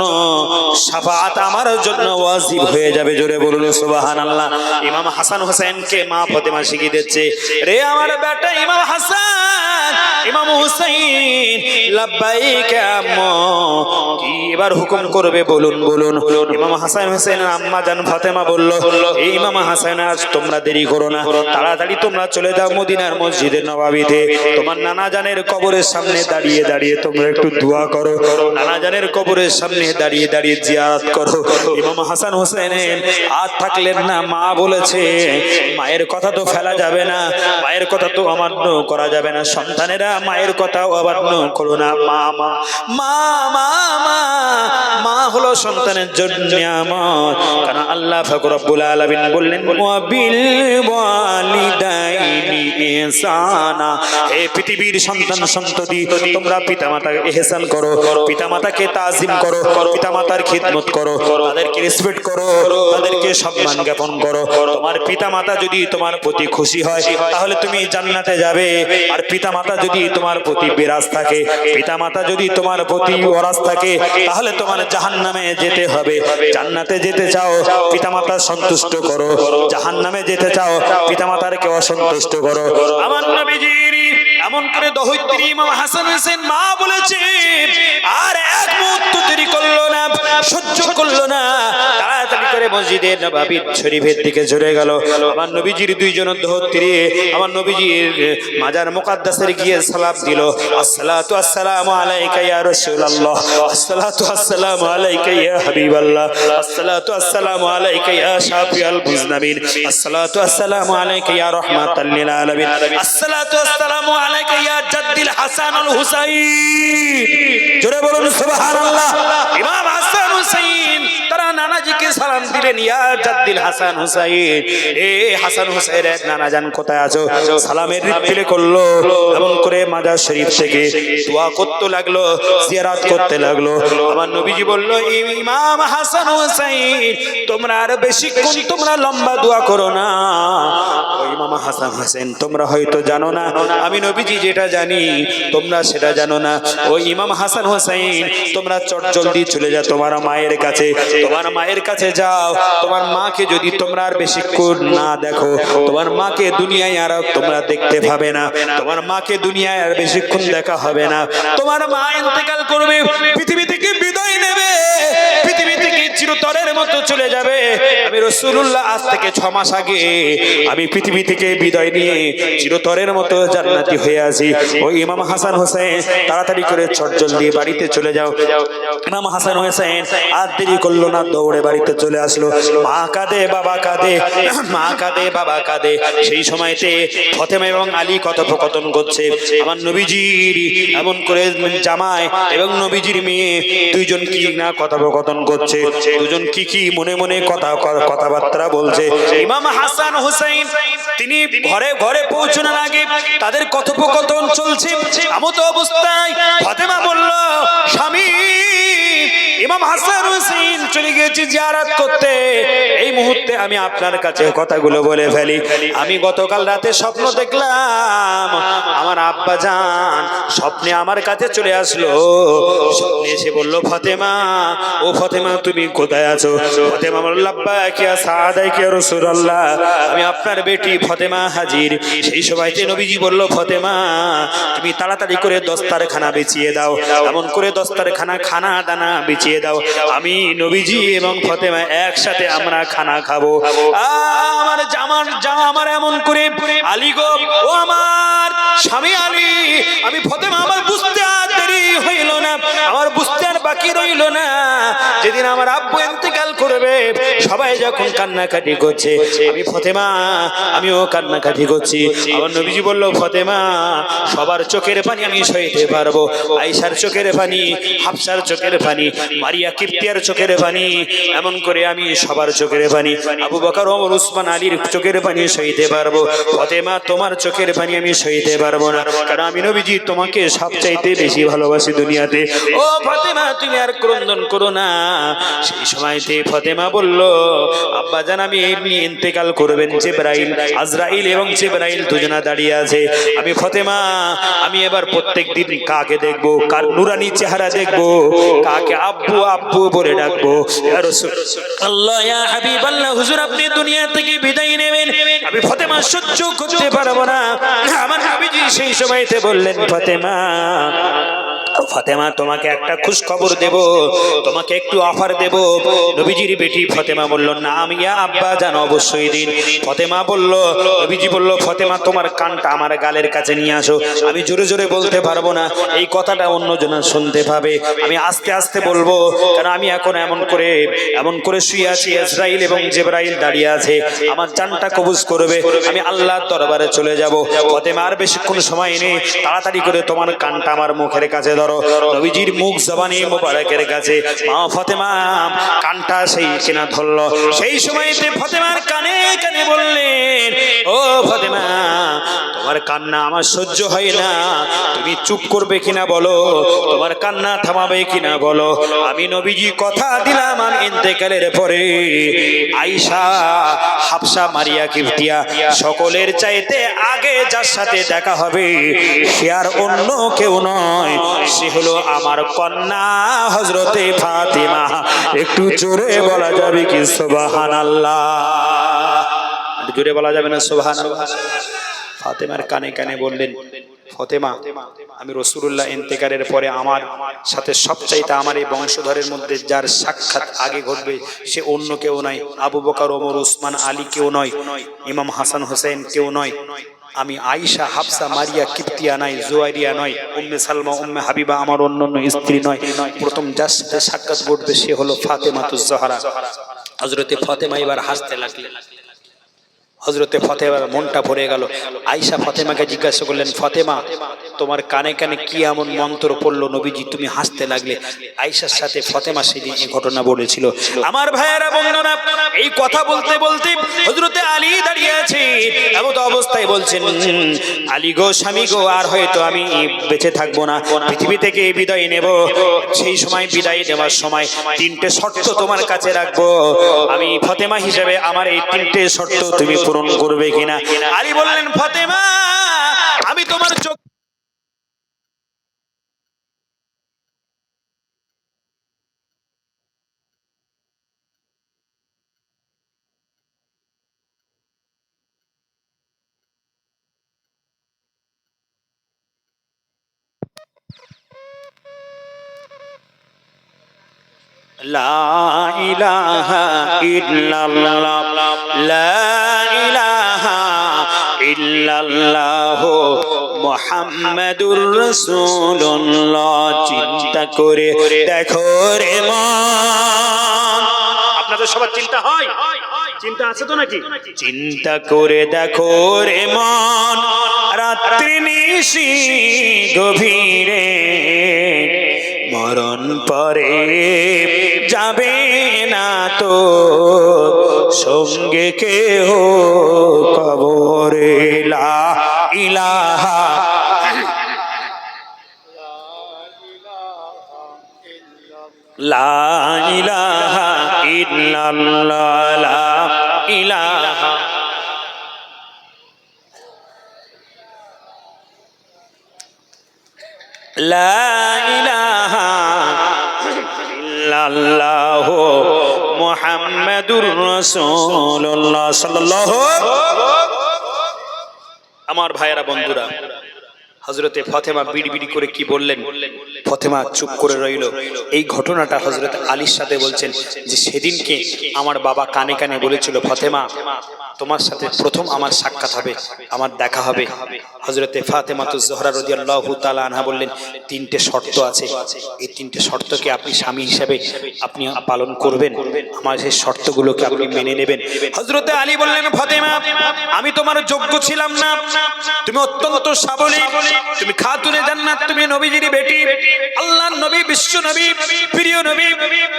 শাফাআত আমার জন্য ওয়াজিব হয়ে যাবে। জোরে বলুন সুবহানাল্লাহ। ইমাম হাসান হোসেনকে মা ফাতেমা শিখিয়ে দিচ্ছে, রে আমার বেটা ইমাম হাসান, ইমাম হুসাইন, লাব্বাইক আম্মা, কি এবার হুকুম করবে বলুন বলুন। ইমাম হাসান হোসেনের আম্মা জান ফাতেমা বলল, এই ইমাম হাসান, আজ তোমরা দেরি করো না, তাড়াতাড়ি তোমরা চলে যাও মদিনার মসজিদে নববীতে। তোমার নানা জানের কবরের সামনে দাঁড়িয়ে দাঁড়িয়ে তোমরা একটু দোয়া করো, নানা জানের কবরের সামনে দাঁড়িয়ে দাঁড়িয়ে জিয়ারত করো। ইমাম হাসান হোসেনের আর থাকলেন না, মা বলেছে, মায়ের কথা তো ফেলা যাবে না, মায়ের কথা তো অমান্য করা যাবে না। সন্তানেরা মায়ের কথা অমান্য করো না। মা মা মা মা মা মা হলো সন্তানের জন্য নিয়ামত। কারণ আল্লাহ পাক রব্বুল আলামিন বললেন, ওয়াবিল ওয়ালিদাইনি ইহসানা, হে পৃথিবীর সন্তান সন্ততি, তোমরা পিতামাতাকে ইহসান করো, পিতামাতাকে তাজিম করো, পিতামাতার খিদমত করো, তাদেরকে রেসপেক্ট করো, তাদেরকে সম্মান জ্ঞাপন করো। তোমার পিতামাতা যদি তোমার প্রতি খুশি হয় তাহলে তুমি জান্নাতে যাবে। আর পিতামাতা যদি তোমার প্রতি বিরাজ থাকে, পিতামাতা যদি তোমার প্রতি ওরাজ থাকে, তাহলে তোমার জাহান্নামে যেতে হবে। জান্নাতে যেতে চাও, পিতামাতা সন্তুষ্ট করো, জাহান্নামে যেতে চাও, পিতামাতারকে অসন্তুষ্ট করো। আমার নবীজির এমন করে দহৈত্রী ইমাম হাসান হোসেন মা বলেছে, আর এক মুহূর্ত দেরি করলো না, সহ্য করলো না, তাড়াতাড়ি করে মসজিদে নববী শরীফের দিকে চলে গেল। আমার নবীজির দুইজন দহৈত্রী আমার নবীজির মাজার মুকাদ্দাসের গিয়ে সালাম দিল, আসসালাতু আসসালামু আলাইকা ইয়া রাসূলুল্লাহ, আসসালাতু আসসালামু আলাইকা ইয়া হাবিবাল্লাহ, আসসালাতু আসসালামু আলাইকা ইয়া শাফিউল মুজনাবিন, আসসালাতু আসসালামু আলাইকা ইয়া রাহমাতাল লিল আলামিন, আসসালাতু আসসালামু আলাইকা আলাইকা ইয়া জাদ্দিল হাসান আল হুসাইন। জোরে বলুন সুবহানাল্লাহ। ইমাম হাসান হুসাইন তারা নানাজিকে সালাম দিলেন, ইয়া জাদ্দিল হাসান হুসাইন, এ হাসান হুসাইনের নানাজান কোথায় আছো? সালামের রিপ্লে করলো, এমন করে মাজার শরীফ থেকে দোয়া করতে লাগলো, জিয়ারত করতে লাগলো। আমার নবীজি বলল, ইমাম হাসান হুসাইন তোমরা আর বেশিক্ষণ তোমরা লম্বা দোয়া করো না। ও ইমাম হাসান হুসাইন, তোমরা হয়তো জানো না আমি নবীজি যেটা জানি তোমরা সেটা জানো না। ও ইমাম হাসান হুসাইন তোমরা চট জলদি চলে যাও তোমার মায়ের কাছে, তোমার মায়ের কাছে যাও। তোমার মাকে যদি তোমরা আর বেশিক্ষণ না দেখো, তোমার মাকে দুনিয়ায় আর তোমরা দেখতে পাবে না, তোমার মাকে দুনিয়ায় আর বেশিক্ষণ দেখা হবে না। তোমার মা ইন্তেকাল করবে, পৃথিবী থেকে বিদায় নেবে, পৃথিবী থেকে চিরতরের মতো চলে যাবে। আমি রাসূলুল্লাহ আজ থেকে 6 মাস আগে আমি পৃথিবী থেকে বিদায় নিয়ে চিরতরের মতো জান্নাতি হয়ে আছি। ও ইমাম হাসান হোসেন তাড়াতাড়ি করে চটজলদি বাড়িতে চলে যাও। ইমাম হাসান হোসেন আর দেরি করলো না, দৌড়ে বাড়িতে চলে আসলো। মা কাঁদে, বাবা কাঁদে, মা কাঁদে, বাবা কাঁদে। সেই সময়তে ফাতেমা এবং আলী কথোপকথন করছে। আমার নবীজির এমন করে জামাই এবং নবীজির মেয়ে দুইজন কি না কথোপকথন করছে, দুজন কি কি মনে মনে কথাবার্তা বলছে। ইমাম হাসান হুসাইন তিনি ঘরে ঘরে পৌঁছানোর আগে তাদের কথোপকথন চলছে। এমতো অবস্থায় ফাতেমা বলল, স্বামী ইমাম হাসান হুসাইন চলে গেছে জিয়ারত করতে, এই মুহূর্তে আমি আপনার কাছে কথাগুলো বলে ফেলি। আমি গতকাল রাতে স্বপ্ন দেখলাম, আমার আব্বা জান স্বপ্নে আমার কাছে চলে আসলো। স্বপ্নে এসে বলল, ফাতেমা, ও ফাতেমা তুমি কোথায় আছো? ফাতেমা বলল, লাব্বাইক ইয়া সাআদাইক ইয়া রাসূলুল্লাহ, আমি আপনার বেটি ফাতেমা হাজির। সেই সময়তে নবীজি বলল, ফাতেমা তুমি তাড়াতাড়ি করে দস্তারখানা বিছিয়ে দাও, এমন করে দস্তারখানা খানা দানা বিছিয়ে দাও, আমি নবীজি এবং ফাতেমা একসাথে আমরা খানা খাবো। আমার আমার এমন করে আলী গো, ও আমার স্বামী আলী, আমি ফাতেমা আমার বুঝতে আর দেরি হইল না, আমার বুঝতে আর বাকি রইল না। যেদিন আমার আব্বু ইন্তেকাল করবে সবাই যখন কান্নাকাটি করছে, আমি ফাতেমা আমিও কান্নাকাটি করছি। আমার নবীজি বলল, ফাতেমা সবার চোখের পানি আমি সইতে পারবো, আয়েশার চোখের পানি, হাফসার চোখের পানি, মারিয়া কিপ্তিয়ার চোখের পানি, এমন করে আমি সবার চোখের পানি, আবু বকর ওমর উসমান আলীর চোখের পানি সইতে পারবো। ফাতেমা তোমার চোখের পানি আমি সইতে পারবো না, কারণ আমি নবীজি তোমাকে সবচাইতে বেশি ভালোবাসি দুনিয়াতে। ও ফাতেমা তুমি আর ক্রন্দন করো না। সেই সময়তে ফাতেমা বলল, আব্বা জান আমি এমনি ইন্তেকাল করবেন, জিবরাইল আজরাইল এবং জিবরাইল দুজনা দাঁড়িয়ে আছে। আমি ফাতেমা আমি এবার প্রত্যেকদিন কাকে দেখবো, কার নুরানি চেহারা দেখবো, কাকে আব্বু আব্বু বলে ডাকবো। ইয়া রাসূলুল্লাহ, ইয়া হাবিবাল্লাহ, হুজুর আপনি দুনিয়া থেকে বিদায় নেবেন, আমি ফাতেমা সহ্য করতে পারবো না। আমার নবীজি সেই সময়তে বললেন, ফাতেমা ফাতেমা তোমাকে একটা খুশ খবর দেব, তোমাকে একটু অফার দেব। নবীজির বেটি ফাতেমা বলল, নাম ইয়া আব্বা জান অবশ্যই দিন। ফাতেমা বলল, নবীজি বলল, ফাতেমা তোমার কানটা আমার গালের কাছে নিয়ে আসো। আমি জোরে জোরে বলতে পারবো না, এই কথাটা অন্যজন শুনতে পাবে, আমি আস্তে আস্তে বলবো, কারণ আমি এখন এমন করে শুয়ে আছি, ইসরাইল এবং জিবরাইল দাঁড়িয়ে আছে, আমার জানটা কবজ করবে, আমি আল্লাহর দরবারে চলে যাব। ফাতেমা আর বেশিক্ষণ সময় নেই, তাড়াতাড়ি করে তোমার কানটা আমার মুখের কাছে ধরো। নবীজির মুখ জবানি মোবারকের কাছে মা ফাতেমা কানটা সেই কিনা ধরলো। সেই সময়তে ফাতেমার কানে কানে বললেন, ও ফাতেমা তোমার কান্না আমার সহ্য হয় না, তুমি চুপ করবে কিনা বলো, তোমার কান্না থামাবে কিনা বলো। আমি নবীজি কথা দিলাম, আমি ইন্তেকালের পরে আয়েশা, হাফসা, মারিয়া কিপ্তিয়া সকলের চাইতে আগে যার সাথে দেখা হবে সে আর অন্য কেউ নয়, সে হলো আমার কন্যা হযরতে ফাতেমা। একটু জোরে বলা যাবে কি সুবহানাল্লাহ? জোরে বলা যাবে না সুবহানাল্লাহ? ফাতেমার কানে কানে বললেন, ফাতেমা আমি রাসূলুল্লাহ ইন্তেকালের পরে আমার সাথে সবচাইতে আমার এই বংশধরের মধ্যে যার সাক্ষাৎ আগে ঘটবে সে অন্য কেউ নয়, আবু বকর ওমর উসমান আলী কেউ নয়, ইমাম হাসান হোসেন কেউ নয়, আমি আয়েশা, হাফসা, মারিয়া কিপ্তিয়া নয়, জুয়াইরিয়া নয়, উম্মে সালমা, উম্মে হাবিবা আমার অন্যান্য স্ত্রী নয়, প্রথম যার সাথে সাক্ষাৎ ঘটবে সে হলো ফাতেমাতুজ জহরা। হযরতে ফাতেমা এবার হাসতে লাগলেন। হযরতে ফাতেমার মনটা ভরে গেল। আয়েশা ফাতেমাকে জিজ্ঞাসা করলেন, ফাতেমা তোমার কানে কানে কি এমন মন্ত্র পড়লো নবীজি তুমি হাসতে লাগলে? আয়েশার সাথে ফাতেমা সেদিন এই ঘটনা বলেছিল। আমার ভাইয়েরা বন্ধুরা, এই কথা বলতে বলতে হযরতে আলী দাঁড়িয়ে আছে, এমন অবস্থায় বলছেন, আলী গো স্বামী গো, আর হয়তো আমি বেঁচে থাকবো না, পৃথিবী থেকে বিদায় নেব। সেই সময় বিদায় নেওয়ার সময় তিনটে শর্ত তোমার কাছে রাখবো, আমি ফাতেমা হিসেবে আমার এই তিনটে শর্ত তুমি পূরণ করবে কিনা? আলী বললেন, ফাতেমা আমি তোমার চোখ লা ইলাহা ইল্লাল্লাহ, লা ইলাহা ইল্লাল্লাহ মুহাম্মাদুর রাসূলুল্লাহ। চিন্তা করে দেখো রে মন, আপনাদের সবার চিন্তা হয়? চিন্তা আছে তো নাকি? চিন্তা করে দেখো রে মন, রাত্রি নিশি গভীরে মরণ পরে যাবে না তো সঙ্গে কেহ কবরে। লা ইলাহা লা ইলাহা ইল্লাল্লাহ, লা ইলাহা লা ইলাহা ইল্লাল্লাহ মুহাম্মাদুর রাসূলুল্লাহ সাল্লাল্লাহু। আমার ভাইয়েরা বন্ধুরা, হযরতে ফাতেমা বিড়বিড়ি করে কি বললেন? ফাতেমা চুপ করে রইল। এই ঘটনাটা হযরত আলীর সাথে বলছেন যে সেদিনকে আমার বাবা কানে কানে বলেছিল, ফাতেমা তোমার সাথে প্রথম আমার সাক্ষাৎ হবে, আমার দেখা হবে। হযরতে ফাতেমাতুজ জোহরা রাদিয়াল্লাহু তাআলা আনহা বললেন, তিনটে শর্ত আছে, এই তিনটে শর্তকে আপনি স্বামী হিসেবে আপনি পালন করবেন, আমার সেই শর্তগুলোকে আপনি মেনে নেবেন। হযরতে আলী বললেন, ফাতেমা আমি তোমার যোগ্য ছিলাম না, তুমি অত্যন্ত সাবলী, তুমি খাতুনে জান্নাত, তুমি নবীজির বেটি, আল্লাহর নবী, বিশ্ব নবী, প্রিয় নবী,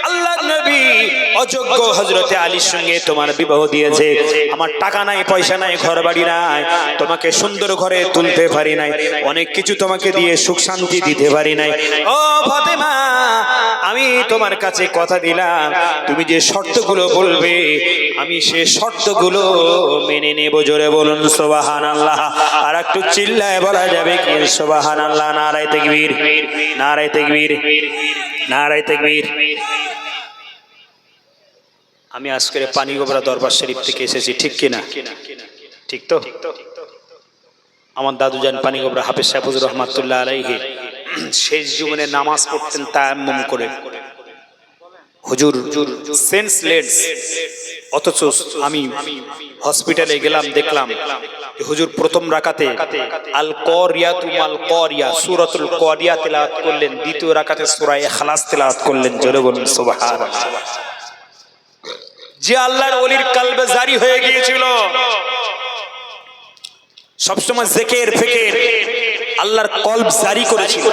আল্লাহর নবী অযোগ্য হযরতে আলীর সঙ্গে তোমার বিবাহ দিয়েছে। আমার টাকা নাই, পয়সা নাই, ঘর বাড়ি নাই, তোমাকে সুন্দর ঘরে তুলতে পারি নাই, অনেক কিছু তোমাকে দিয়ে সুখ শান্তি দিতে পারি নাই। ও ফাতেমা আমি তোমার কাছে কথা দিলাম, তুমি যে শর্তগুলো বলবে আমি সে শর্তগুলো মেনে নেব। জোরে বলুন সুবহানাল্লাহ। আর একটু চিল্লায় বলা যাবে কি সুবহানাল্লাহ? নারায়ে তাকবীর, নারায়ে তাকবীর, নারায়ে তাকবীর। আমি আজকের পানিগোবরা দরবার শরীফ থেকে এসেছি, ঠিক কিনা? ঠিক তো? আমার দাদুজান পানিগোবরা হাফেজ সাহেব হুজুর রহমাতুল্লাহ আলাইহি শেষ জীবনে নামাজ পড়তেন তায়াম্মুম করে। হুজুর সেন্সলেস, অথচ আমি হসপিটালে গেলাম, দেখলাম হুজুর প্রথম রাকাতে আল করিয়াতু মাল করিয়া সূরাতুল করিয়া তেলাওয়াত করলেন, দ্বিতীয় রাকাতে সূরা ইখলাস তেলাওয়াত করলেন। জোরে বলুন সুবহানাল্লাহ। যে আল্লাহর ওলির কলবে জারি হয়ে গিয়েছিল, সবসময় জিকির ফিকির আল্লাহর কলব জারি করেছিল।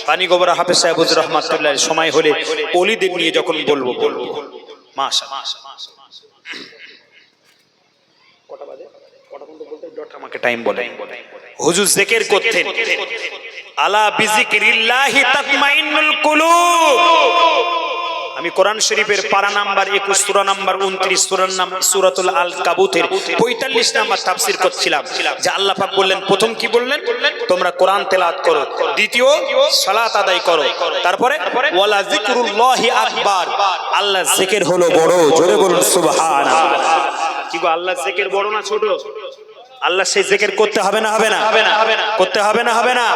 পানিগোবরা হাফেজ সাহেব হুজুর রহমাতুল্লাহ সময় হলে ওলিদের নিয়ে যখন বলবো মাশাআল্লাহ। কটা বাজে? কটা পর্যন্ত বলতে ডট আমাকে টাইম বলে। হুজুর জিকির করতেন, আলা বিজিকিরিল্লাহি তাতমাইন্নুল কুলুব। আমি কোরআন শরীফের পারা নাম্বার 21, সূরা নাম্বার 29, সূরার নাম সূরাতুল আল কাবুতের 45 নাম্বার তাফসীর করছিলাম, যে আল্লাহ পাক বললেন, প্রথম কি বললেন? তোমরা কোরআন তেলাওয়াত করো, দ্বিতীয় সালাত আদায় করো, তারপরে ওয়ালা যিকরুল্লাহি আকবার, আল্লাহ জিকির হলো বড়। জোরে বলুন সুবহানাল্লাহ। কি গো, আল্লাহ জিকির বড় না ছোট? আল্লাহ সেই জিকির করতে হবে না হবে না? করতে হবে না হবে না?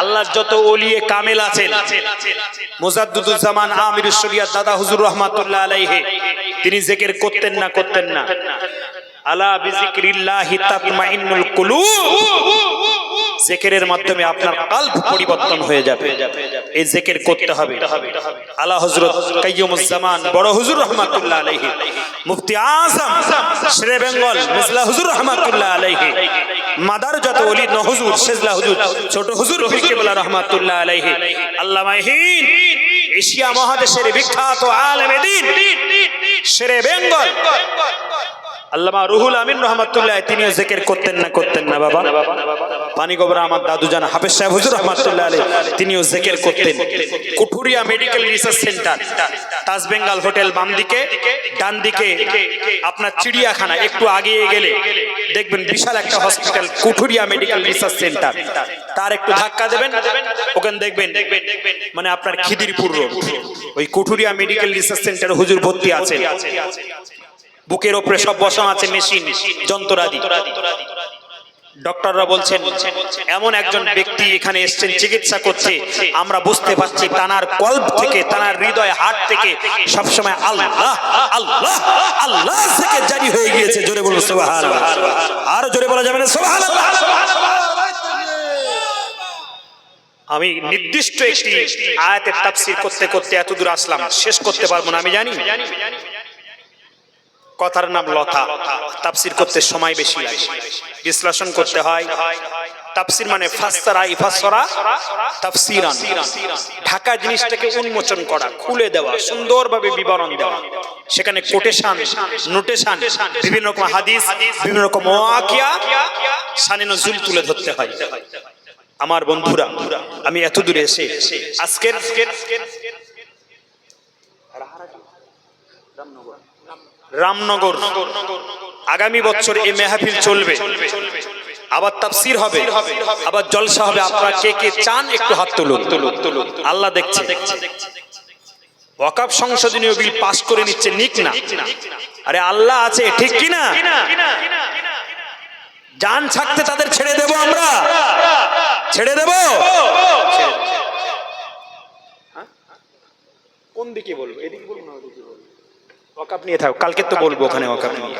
আল্লাহর যত ওলিয়ে কামেল আছেন, মুজাদ্দিদুজ জামান আমিরুশ শরিয়াত দাদা হুজুর রহমাতুল্লাহ আলাইহি, তিনি জিকির করতেন না? করতেন না? আলা বিজিকরিল্লাহি তাতমাইন্নুল কুলুব, জিকিরের মাধ্যমে আপনার কলব পরিবর্তন হয়ে যাবে। এই জিকির করতে হবে। আলা হযরত কাইয়ুমুজ জামান বড় হুজুর রাহমাতুল্লাহ আলাইহি, মুফতি আযম শেরে বেঙ্গল মিসলা হুজুর রাহমাতুল্লাহ আলাইহি, মাদার যত ওলি ন হুজুর সেজলা হুজুর ছোট হুজুর পীর কেবলা রাহমাতুল্লাহ আলাইহি, আল্লামা হিন্দ এশিয়া মহাদেশের বিখ্যাত আলেম দ্বীন শেরে বেঙ্গল আল্লামা রুহুল আমিন রহমাতুল্লাহ, তিনিও জিকির করতেন না বাবা? পানিগোবরা আমার দাদু জান হাফেজ সাহেব হুজুর রহমাতুল্লাহ আলাইহি, তিনিও জিকির করতেন। কুঠুরিয়া মেডিকেল রিসার্চ সেন্টার, তাজ বেঙ্গল হোটেল বাম দিকে, ডান দিকে আপনার চিড়িয়াখানা, একটু আগিয়ে গেলে দেখবেন বিশাল একটা হসপিটাল কুঠুরিয়া মেডিকেল রিসার্চ সেন্টার। তার একটু ধাক্কা দেবেন, ওখানে দেখবেন মানে আপনার খিদিরপুর রোড, ওই কুঠুরিয়া মেডিকেল রিসার্চ সেন্টার হুজুর ভর্তি আছে। বুকের ওপরে সব বসানো আছে মেশিন যন্ত্রাদি। ডক্টররা বলছেন এমন একজন ব্যক্তি এখানে এসেছেন চিকিৎসা করছে, আমরা বুঝতে পারছি তানার কলব থেকে, তানার হৃদয় হার্ট থেকে সবসময় আল্লাহ আল্লাহ আল্লাহ থেকে জারি হয়ে গিয়েছে। জোরে বলুন সুবহানাল্লাহ। আর জোরে বলা যাবে না সুবহানাল্লাহ। আমি নির্দিষ্ট একটি আয়াতের তাফসীর করতে করতে এত দূর আসলাম, শেষ করতে পারবো না আমি জানি। কথার নাম লতা, তাফসীর করতে সময় বেশি লাগে, বিশ্লেষণ করতে হয়। তাফসীর মানে ফাসসারা ইফাসসারা তাফসীরান, ঢাকা জিনিসটাকে উন্মোচন করা, খুলে দেওয়া, সুন্দরভাবে বিবরণ দেওয়া। সেখানে কোটেশন, নোটেশন, বিভিন্ন রকম হাদিস, বিভিন্ন রকম ওয়াকিয়া, শানে নজুল তুলে ধরতে হয়। আমার বন্ধুরা, আমি এত দূরে এসে আজকের রামনগর আগামী বছর এই মেহফিল চলবে, আবার তাফসীর হবে, আবার জলসা হবে। আপনারা কে কে চান একটু হাত তুলুন। আল্লাহ দেখছে। ওয়াকফ সংশোধনীয় বিল পাস করে নিচ্ছে, নিক না? আরে আল্লাহ আছে, ঠিক কি না? জান থাকতে তাদের ছেড়ে দেব, আমরা ছেড়ে দেব। কোন দিকে বলবো? এদিকে বলবো না ওদিকে বলবো? ওয়াকফ নিয়ে থাকো, কালকে তো বলবো ওখানে ওয়াকফ নিয়ে।